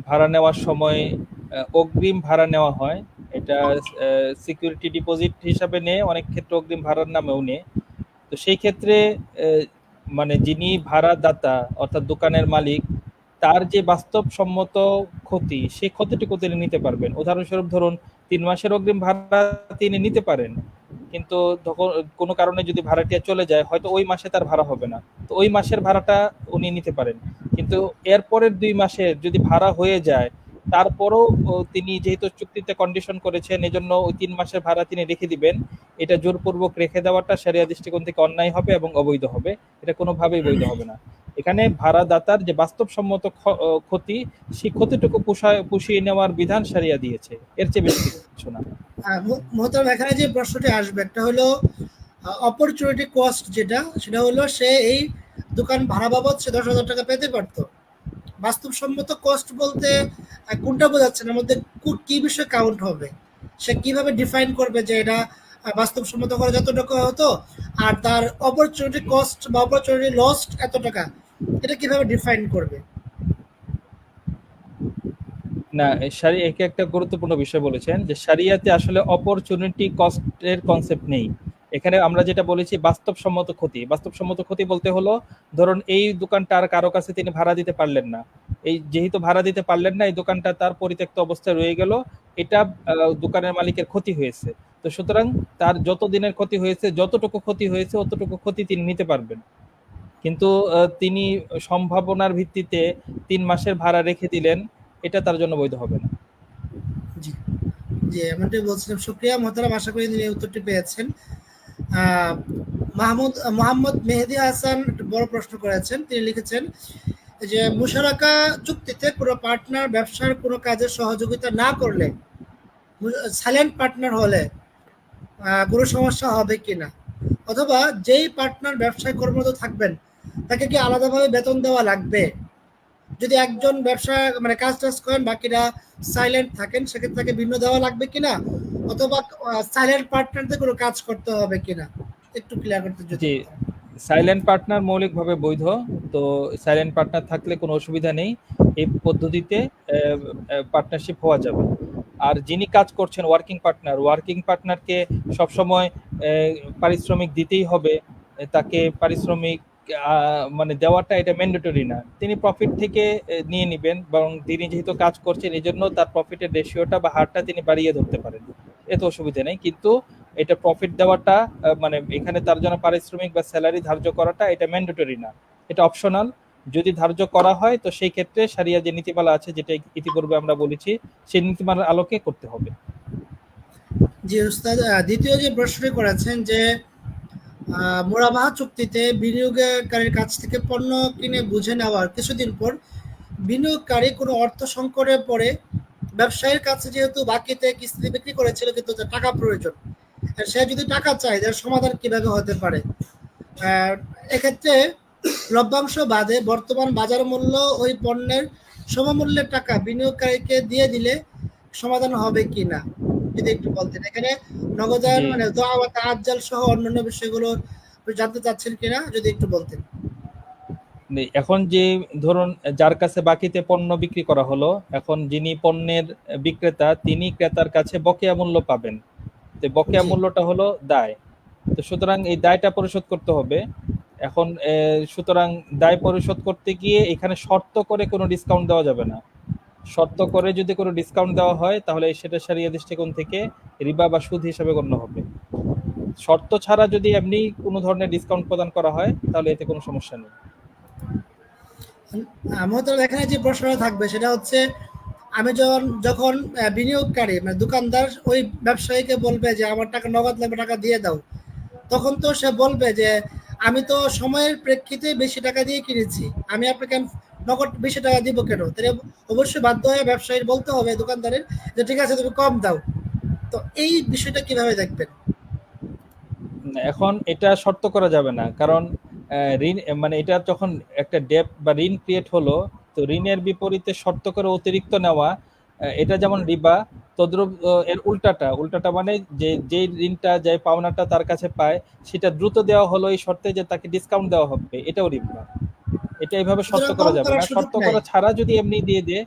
ভাড়া নেওয়ার সময় অগ্রিম ভাড়া নেওয়া হয়, এটা সিকিউরিটি ডিপোজিট হিসাবে নেয়, অনেক ক্ষেত্রে অগ্রিম ভাড়ার নামেও নেয়। তো সেই ক্ষেত্রে মানে যিনি ভাড়াদাতা অর্থাৎ দোকানের মালিক, তার যে বাস্তবসম্মত ক্ষতি, সেই ক্ষতিটুকু তিনি নিতে পারবেন। উদাহরণস্বরূপ ধরুন 3 মাসের অগ্রিম ভাড়া তিনি নিতে পারেন, কিন্তু তখন কোনো কারণে যদি ভাড়াটিয়া চলে যায়, হয়তো ওই মাসে তার ভাড়া হবে না, তো ওই মাসের ভাড়াটা উনি নিতে পারেন। কিন্তু এরপরের 2 মাসে যদি ভাড়া হয়ে যায়, তারপরও তিনি যেহেতু চুক্তিতে কন্ডিশন করেছেন, এজন্য ওই 3 মাসের ভাড়া তিনি রেখে দিবেন। এটা জোরপূর্বক রেখে দেওয়াটা শরিয়া দৃষ্টিকোণ থেকে অন্যায় হবে এবং অবৈধ হবে, এটা কোনোভাবেই বৈধ হবে না। এখানে ভাড়াদাতার যে বাস্তবসম্মত ক্ষতি, সেই ক্ষতিটুকু পুষিয়ে নেওয়ার বিধান শরিয়া দিয়েছে, এর চেয়ে বেশি কিছু না। মোহতারাম, এখানে যে প্রশ্নটি আসবে একটা হলো অপরচুনিটি কস্ট, যেটা সেটা হলো সে এই দোকান ভাড়া বাবদ সে 10,000 টাকা পেতে পারতো। বাস্তবসম্মত কস্ট বলতে কোনটা বোঝাচ্ছেন, এর মধ্যে কি বিষয় কাউন্ট হবে, সে কিভাবে ডিফাইন করবে যে এটা বাস্তবসম্মত করে যত টাকা হতো, আর তার অপরচুনিটি কস্ট বা অপরচুনিটি লস্ট এত টাকা, এটা কিভাবে ডিফাইন করবে? না, একে একটা গুরুত্বপূর্ণ বিষয় বলেছেন যে শরিয়াতে আসলে অপরচুনিটি কস্টের কনসেপ্ট নেই। এখানে আমরা যেটা বলেছি বাস্তবসম্মত ক্ষতি। বাস্তবসম্মত ক্ষতি বলতে হলো, ধরুন এই দোকানটা আর কারো কাছে তিনি ভাড়া দিতে পারলেন না, এই যেহেতু ভাড়া দিতে পারলেন না, এই দোকানটা তার পরিত্যক্ত অবস্থায় রয়ে গেল, এটা দোকানের মালিকের ক্ষতি হয়েছে। তো সুতরাং তার যত দিনের ক্ষতি হয়েছে, যতটুকু ক্ষতি হয়েছে, অতটুকু ক্ষতি তিনি নিতে পারবেন। কিন্তু তিনি সম্ভাবনার ভিত্তিতে 3 মাসের ভাড়া রেখে দিলেন, এটা তার জন্য বৈধ হবে না। জি জি, এমনটাই বলছিলাম। শুক্রিয়া মোহতারাম, আশা করি তিনি এই উত্তরটি পেয়েছেন। মোহাম্মদ মেহেদী হাসান একটা বড় প্রশ্ন করেছেন, তিনি লিখেছেন যে মুশারাকা চুক্তিতে কোনো পার্টনার ব্যবসার কোনো কাজে সহযোগিতা না করলে, সাইলেন্ট পার্টনার হলে কোনো সমস্যা হবে কিনা, অথবা যেই পার্টনার ব্যবসায় কর্মরত থাকবেন তাকে কি আলাদাভাবে বেতন দেওয়া লাগবে? যদি একজন ব্যবসা মানে কাজ টাজ করেন, বাকিরা সাইলেন্ট থাকেন, সেক্ষেত্রে তাকে ভিন্ন দেওয়া লাগবে কিনা, অথবা সাইলেন্ট পার্টনারদের কোনো কাজ করতে হবে কিনা, একটু ক্লিয়ার করতে যদি। জি, সাইলেন্ট পার্টনার মৌলিকভাবে বৈধ। তো সাইলেন্ট পার্টনার থাকলে কোনো অসুবিধা নেই, এই পদ্ধতিতে পার্টনারশিপ হওয়া যাবে। আর যিনি কাজ করছেন ওয়ার্কিং পার্টনারকে সবসময় পারিশ্রমিক দিতেই হবে। তাকে পারিশ্রমিক মানে দেওয়াটা এটা ম্যান্ডেটরি না, তিনি প্রফিট থেকে নিয়ে নেবেন, বরং তিনি যেহেতু কাজ করছেন, এই জন্য তার প্রফিটের রেশিওটা বা হারটা তিনি বাড়িয়ে ধরতে পারেন। এত অসুবিধা নেই। কিন্তু এটা প্রফিট দেওয়াটা মানে এখানে তার জন্য পারিশ্রমিক বা স্যালারি ধার্য করাটা এটা ম্যান্ডেটরি না, এটা অপশনাল। যদি ধার্য করা হয় তো সেই ক্ষেত্রে শারিয়া যে নীতিমালা আছে, যেটা ইতিপূর্বে আমরা বলেছি, সেই নীতিমালার আলোকে করতে হবে। জি উস্তাদ, দ্বিতীয় যে প্রশ্নটি করেছেন যে মুরাবাহা চুক্তিতে বিনিয়োগকারীর কাছ থেকে পণ্য কিনে বুঝে নেওয়ার কিছুদিন পর বিনিয়োগকারী কোনো অর্থ সংকটে পড়ে ব্যবসায়ীর কাছে যেহেতু বাকিতে কিস্তি বিক্রি করেছিল কিন্তু তার টাকা প্রয়োজন, আর সে যদি টাকা চায় তার সমাধান কিভাবে হতে পারে? এক্ষেত্রে লভ্যাংশ বাদে বর্তমান বাজার মূল্য ওই পণ্যের সমমূল্যের টাকা বিনিয়োগকারীকে দিয়ে দিলে সমাধান হবে কি না, যদি একটু বলতেন। এখানে নগদায়ন জি, মানে দোয়া বা তাআজ্জাল সহ অন্যান্য বিষয়গুলো জানতে চাচ্ছেন কিনা, যদি একটু বলতেন। এখন যে ধরুন যার কাছে বাকিতে পণ্য বিক্রি করা হলো, এখন যিনি পণ্যের বিক্রেতা তিনি ক্রেতার কাছে বকেয়া মূল্য পাবেন। তো বকেয়া জি। মূল্যটা হলো দায়। তো সুতরাং এই দায়টা পরিশোধ করতে হবে। এখন সুতরাং দায় পরিশোধ করতে গিয়ে এখানে শর্ত করে কোনো ডিসকাউন্ট দেওয়া যাবে না। শর্ত করে যদি কোনো ডিসকাউন্ট দেওয়া হয় তাহলে সেটা শরিয়া দৃষ্টিকোণ থেকে রিবা বা সুদ হিসেবে গণ্য হবে। শর্ত ছাড়া যদি এমনি কোনো ধরনের ডিসকাউন্ট প্রদান করা হয় তাহলে এতে কোনো সমস্যা নেই। মহতরম, এখানে যে প্রশ্নটা থাকবে সেটা হচ্ছে, আমি যখন যখন বিনিয়োগকারী মানে দোকানদার ওই ব্যবসায়ীকে বলবে যে আমার টাকা নগদ লাগবে, টাকা দিয়ে দাও, তখন তো সে বলবে যে আমি তো সময়ের প্রেক্ষিতে বেশি টাকা দিয়ে কিনেছি, আমি আপনাকে নগদ বেশি টাকা দিব কেন? তাহলে অবশ্যই বাধ্য হয়ে ব্যবসায়ীর বলতে হবে দোকানদারের যে ঠিক আছে তুমি কম দাও। তো এই বিষয়টা কিভাবে দেখবেন? এখন এটা শর্ত করা যাবে না, কারণ ঋণ মানে এটা যখন একটা ডেপ বা ঋণ ক্রিয়েট হলো, তো ঋণের বিপরীতে শর্ত করে অতিরিক্ত নেওয়া, এটা যেমন রিবা, তদ্রুপ এর উল্টাটা উল্টাটা মানে যে ঋণটা যে পাওনাটা তার কাছে পায় সেটা দ্রুত দেওয়া হলো এই শর্তে যে তাকে ডিসকাউন্ট দেওয়া হবে, এটাও রিবা। এটা এইভাবে শর্ত সুতরাং করা কম যাবে করার না। সুযোগ শর্ত নাই। করা ছাড়া যদি এমনি দিয়ে দেয়,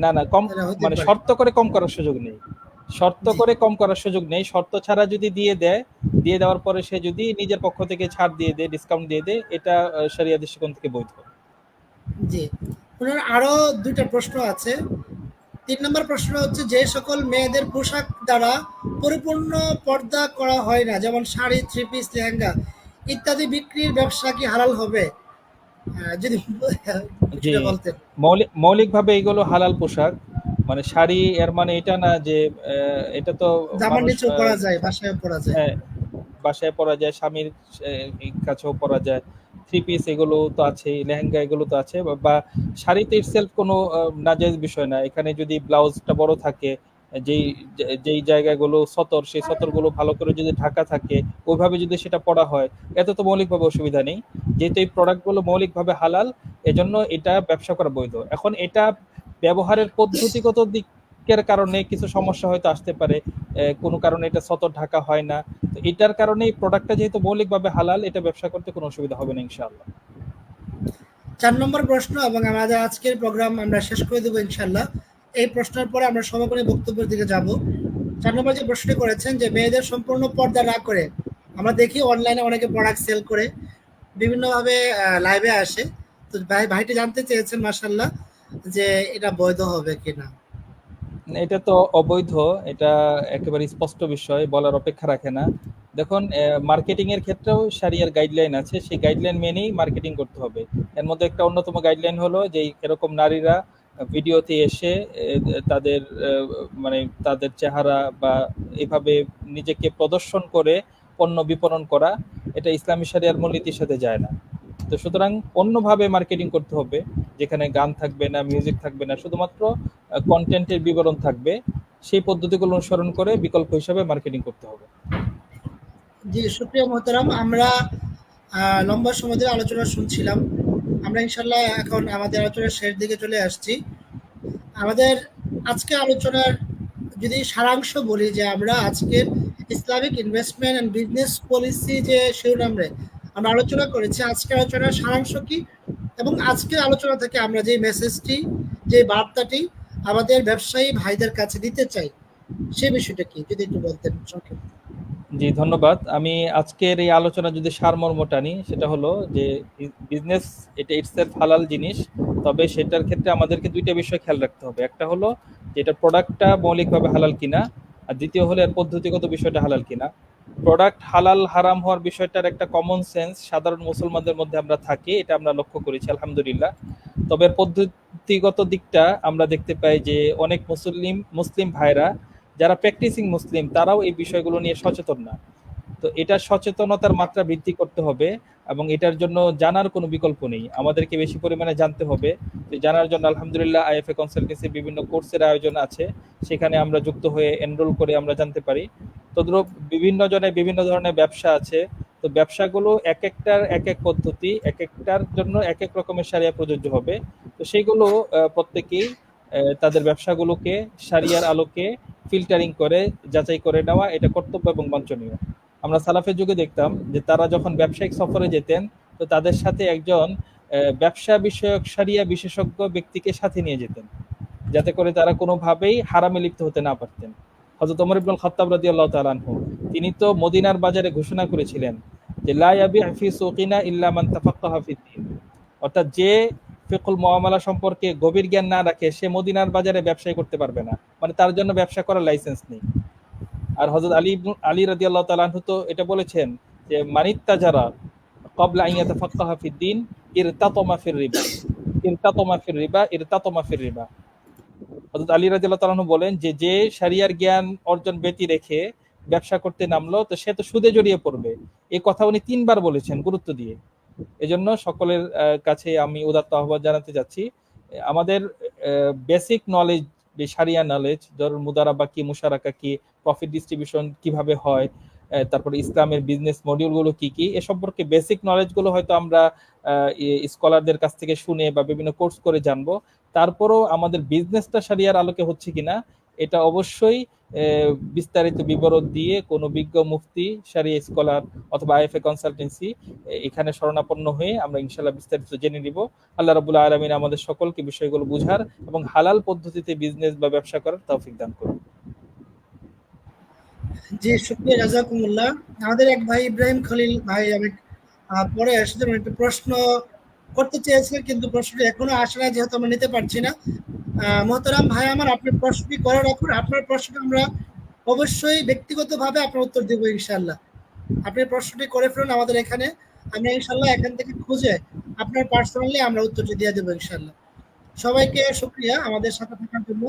না না কম, এটা হতে মানে পারে। শর্ত করে কম করার সুযোগ নেই। শর্ত জি। করে কম করার সুযোগ নেই, শর্ত ছাড়া যদি দিয়ে দেয়, দিয়ে দেওয়ার পরে সে যদি নিজের পক্ষ থেকে ছাড় দিয়ে দেয়, ডিসকাউন্ট দিয়ে দেয়, এটা শরিয়া দৃষ্টিকোণ থেকে বৈধ। জি। ওনার আরো দুইটা প্রশ্ন আছে। ৩ নম্বর প্রশ্ন হচ্ছে, যে সকল মেয়েদের পোশাক দ্বারা পরিপূর্ণ পর্দা করা হয় না, যেমন শাড়ি, থ্রি পিস, লেহেঙ্গা ইত্যাদি বিক্রির ব্যবসা কি হালাল হবে? যদি জি, কিছুটা বলতেন। মৌলিকভাবে এগুলো হালাল পোশাক। মানে শাড়ি এর মানে এটা না যে এটা তো জামার মানুষ নিচেও পরা যায়, বাসায়ও পরা যায়। হ্যাঁ, বাসায় পরা যায়, স্বামীর কাছেও পরা যায়। থ্রি পিস এগুলো তো আছেই, লেহেঙ্গা এগুলো তো আছে, বা শাড়িতে ইটসেলফ কোনো নাজায়েজ বিষয় না। এখানে যদি ব্লাউজটা বড় থাকে, যেই যেই জায়গাগুলো সতর, সেই সতরগুলো ভালো করে যদি ঢাকা থাকে, ওইভাবে যদি সেটা পড়া হয়, এতে তো মৌলিকভাবে অসুবিধা নেই। যেহেতু এই প্রোডাক্টগুলো মৌলিকভাবে হালাল, এজন্য এটা ব্যবসা করা বৈধ। এখন এটা ব্যবহারের পদ্ধতিগত দিকের কারণে কিছু সমস্যা হয়তো আসতে পারে। কোনো কারণে এটা সতর ঢাকা হয় না, তো এটার কারণে এই প্রোডাক্টটা যেহেতু মৌলিকভাবে হালাল, এটা ব্যবসা করতে কোনো অসুবিধা হবে না ইনশাআল্লাহ। ৪ নম্বর প্রশ্ন, এবং আমাদের আজকের প্রোগ্রাম আমরা শেষ করে দেবো ইনশাল্লাহ। এই প্রশ্নের পরে আমরা সমাপনী বক্তব্যের দিকে যাব। ৪ নম্বর যে প্রশ্নটি করেছেন যে মেয়েদের সম্পূর্ণ পর্দা না করে, আমরা দেখি অনলাইনে অনেকে প্রোডাক্ট সেল করে বিভিন্নভাবে লাইভে আসে। তো ভাইটি জানতে চেয়েছেন মাশাল্লাহ যে এটা বৈধ হবে কিনা। এটা তো অবৈধ, এটা একেবারে স্পষ্ট বিষয়, বলার অপেক্ষা রাখে না। দেখুন, মার্কেটিং এর ক্ষেত্রেও শারিয়ার গাইডলাইন আছে, সেই গাইডলাইন মেনেই মার্কেটিং করতে হবে। এর মধ্যে একটা অন্যতম গাইডলাইন হলো যে এরকম নারীরা ভিডিওতে এসে তাদের মানে তাদের চেহারা বা এভাবে নিজেকে প্রদর্শন করে পণ্য বিপণন করা, এটা ইসলামী শারিয়ার মূলনীতির সাথে যায় না। তো সুতরাং অন্যভাবে মার্কেটিং করতে হবে, যেখানে গান থাকবে না, মিউজিক থাকবে না, শুধুমাত্র কন্টেন্টের বিবরণ থাকবে। সেই পদ্ধতিগুলো অনুসরণ করে বিকল্প হিসাবে মার্কেটিং করতে হবে। জি, সুপ্রিয় মোহতারাম, আমরা লম্বা সময় ধরে আলোচনা শুনছিলাম। আমরা ইনশাল্লাহ এখন আমাদের আলোচনার শেষ দিকে চলে আসছি। আমাদের আজকে আলোচনার যদি সারাংশ বলি, যে আমরা আজকের Islamic investment and business policy যে শিরোনামে আমরা আলোচনা করেছি, আজকের আলোচনার সারাংশ কি, এবং আজকের আলোচনা থেকে আমরা যে মেসেজটি, যে বার্তাটি আমাদের ব্যবসায়ী ভাইদের কাছে দিতে চাই, সে বিষয়টা কি, যদি একটু বলতেন সংক্ষেপে। জি, ধন্যবাদ। আমি আজকের এই আলোচনা যদি সারমর্ম টানি, সেটা হলো যে বিজনেস এটা ইটসেলফ হালাল জিনিস, তবে সেটার ক্ষেত্রে আমাদেরকে দুইটা বিষয় খেয়াল রাখতে হবে। একটা হলো যে এটা প্রোডাক্টটা মৌলিকভাবে হালাল কিনা, আর দ্বিতীয় হলো এর পদ্ধতিগত বিষয়টা হালাল কিনা। প্রোডাক্ট হালাল হারাম হওয়ার বিষয়টার একটা কমন সেন্স সাধারণ মুসলমানদের মধ্যে আমরা থাকি, এটা আমরা লক্ষ্য করেছি আলহামদুলিল্লাহ। তবে পদ্ধতিগত দিকটা আমরা দেখতে পাই যে অনেক মুসলিম ভাইরা যারা প্র্যাকটিসিং মুসলিম তারাও এই বিষয়গুলো নিয়ে সচেতন না। তো এটা সচেতনতার মাত্রা বৃদ্ধি করতে হবে এবং এটার জন্য জানার কোনো বিকল্প নেই, আমাদেরকে বেশি পরিমাণে জানতে হবে। তো জানার জন্য আলহামদুলিল্লাহ আইএফএ কনসালটেন্সি বিভিন্ন কোর্সের আয়োজন আছে, সেখানে আমরা যুক্ত হয়ে এনরোল করে আমরা জানতে পারি। তদ্রূপ বিভিন্ন জনের বিভিন্ন ধরনের ব্যবসা আছে, তো ব্যবসাগুলো এক একটার এক এক পদ্ধতি, এক একটার জন্য এক এক রকমের শারিয়া প্রযোজ্য হবে। তো সেইগুলো প্রত্যেকেই তাদের ব্যবসাগুলোকে শারিয়ার আলোকে ফিল্টারিং করে যাচাই করে নেওয়া, এটা কর্তব্য এবং বাঞ্ছনীয়। আমরা সালাফের যুগে দেখতাম যে তারা যখন ব্যবসায়িক সফরে যেতেন, তো তাদের সাথে একজন ব্যবসা বিষয়ক শারিয়া বিশেষজ্ঞ ব্যক্তিকে সাথে নিয়ে যেতেন, যাতে করে তারা কোনোভাবেই হারামে লিপ্ত হতে না পারতেন। হযরত ওমর ইবনুল খাত্তাব রাদিয়াল্লাহু তাআলা আনহু, তিনি তো মদিনার বাজারে ঘোষণা করেছিলেন যে লা ইয়াবিউ ফি সুকিনা ইল্লা মান তাফাক্কাহা ফিদ-দ্বীন, অর্থাৎ যে ফিকহুল মুআমালা সম্পর্কে গভীর জ্ঞান না রাখে সে মদিনার বাজারে ব্যবসায় করতে পারবে না, মানে তার জন্য ব্যবসা করার লাইসেন্স নেই। আর হযরত আলী রাদিয়াল্লাহু তাআলা আনহু তো এটা বলেছেন যে মানিত্তাজারা ক্বাবলা আন ইয়াতাফাক্কাহা ফিদ-দ্বীন ইরতাতামা ফির রিবা, ইরতাতামা ফির রিবা, ইরতাতামা ফির রিবা। হযরত আলী রাদিয়াল্লাহু তাআলা আনহু বলেন যে যে শরিয়ার জ্ঞান অর্জন ব্যতি রেখে ব্যবসা করতে নামলো তো সে তো সুদে জড়িয়ে পড়বে। এই কথা উনি ৩ বার বলেছেন গুরুত্ব দিয়ে। এজন্য সকলের কাছে আমি উদাত্ত আহ্বান জানাতে যাচ্ছি, আমাদের বেসিক নলেজ, যে শারিয়া নলেজ, ধরুন মুদারাবা কি, মুশারাকা কি, প্রফিট ডিস্ট্রিবিউশন কিভাবে হয়, তারপরে ইসলামের বিজনেস মডিউলগুলো কি কি, এ সম্পর্কে বেসিক নলেজগুলো হয়তো আমরা স্কলারদের কাছ থেকে শুনে বা বিভিন্ন কোর্স করে জানবো। তারপরও আমাদের বিজনেসটা শারিয়ার আলোকে হচ্ছে কিনা এটা অবশ্যই বিস্তারিত বিবরণ দিয়ে কোনো বিজ্ঞ মুফতি, শারিয়া স্কলার অথবা আইএফএ কনসালটেন্সি এখানে শরণাপন্ন হয়ে আমরা ইনশাআল্লাহ বিস্তারিত জেনে নিব। আল্লাহ রাব্বুল আলামিন আমাদের সকলকে বিষয়গুলো বুঝার এবং হালাল পদ্ধতিতে বিজনেস বা ব্যবসা করার তৌফিক দান করুন। জি, শুকরিয়া, জাযাকুমুল্লাহ। আমাদের এক ভাই ইব্রাহিম খলিল ভাই অনেক পরে আসলে একটা প্রশ্ন করতে চেয়েছিলেন, কিন্তু প্রশ্নটি এখনো আসে না, যেহেতু আমরা নিতে পারছি না। মোহতারাম ভাই আমার, আপনার প্রশ্নটি করে রাখুন, আপনার প্রশ্নটি আমরা অবশ্যই ব্যক্তিগতভাবে আপনার উত্তর দেবো ইনশাআল্লাহ। আপনি প্রশ্নটি করে ফেলুন আমাদের এখানে, আমরা ইনশাআল্লাহ এখান থেকে খুঁজে আপনার পার্সোনালি আমরা উত্তরটি দিয়ে দেবো ইনশাআল্লাহ। সবাইকে শুকরিয়া আমাদের সাথে থাকার জন্য।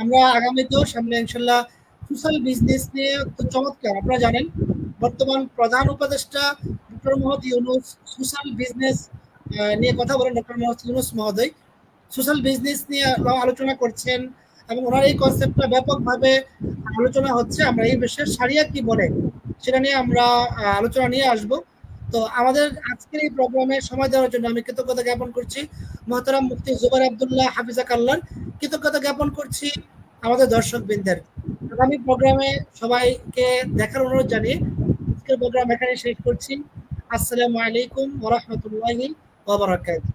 আমরা আগামীতেও সামনে ইনশাআল্লাহ সোশ্যাল বিজনেস নিয়ে খুব চমৎকার, আপনারা জানেন বর্তমান প্রধান উপদেষ্টা doctor Mohammad Yunus social business নিয়ে কথা বলেন। ডক্টর মোহাম্মদ ইউনূস মহোদয় সোশ্যাল বিজনেস নিয়ে আলোচনা করছেন এবং ওনার এই কনসেপ্টটা ব্যাপকভাবে আলোচনা হচ্ছে। আমরা এই বিষয়ে শারিয়া কি বলে সেটা নিয়ে আমরা আলোচনা নিয়ে আসব। তো আমাদের আজকের এই প্রোগ্রামে সময় দেওয়ার জন্য আমি কৃতজ্ঞতা জ্ঞাপন করছি মোহতারাম মুফতি জুবাইর আব্দুল্লাহ হাফিজাকাল্লাহ, কৃতজ্ঞতা জ্ঞাপন করছি আমাদের দর্শকবৃন্দের। আগামী প্রোগ্রামে সবাইকে দেখার অনুরোধ জানিয়ে আজকের প্রোগ্রাম এখানে শেষ করছি। আসসালামু আলাইকুম ওয়া রাহমাতুল্লাহি ওয়া বারাকাতুহু।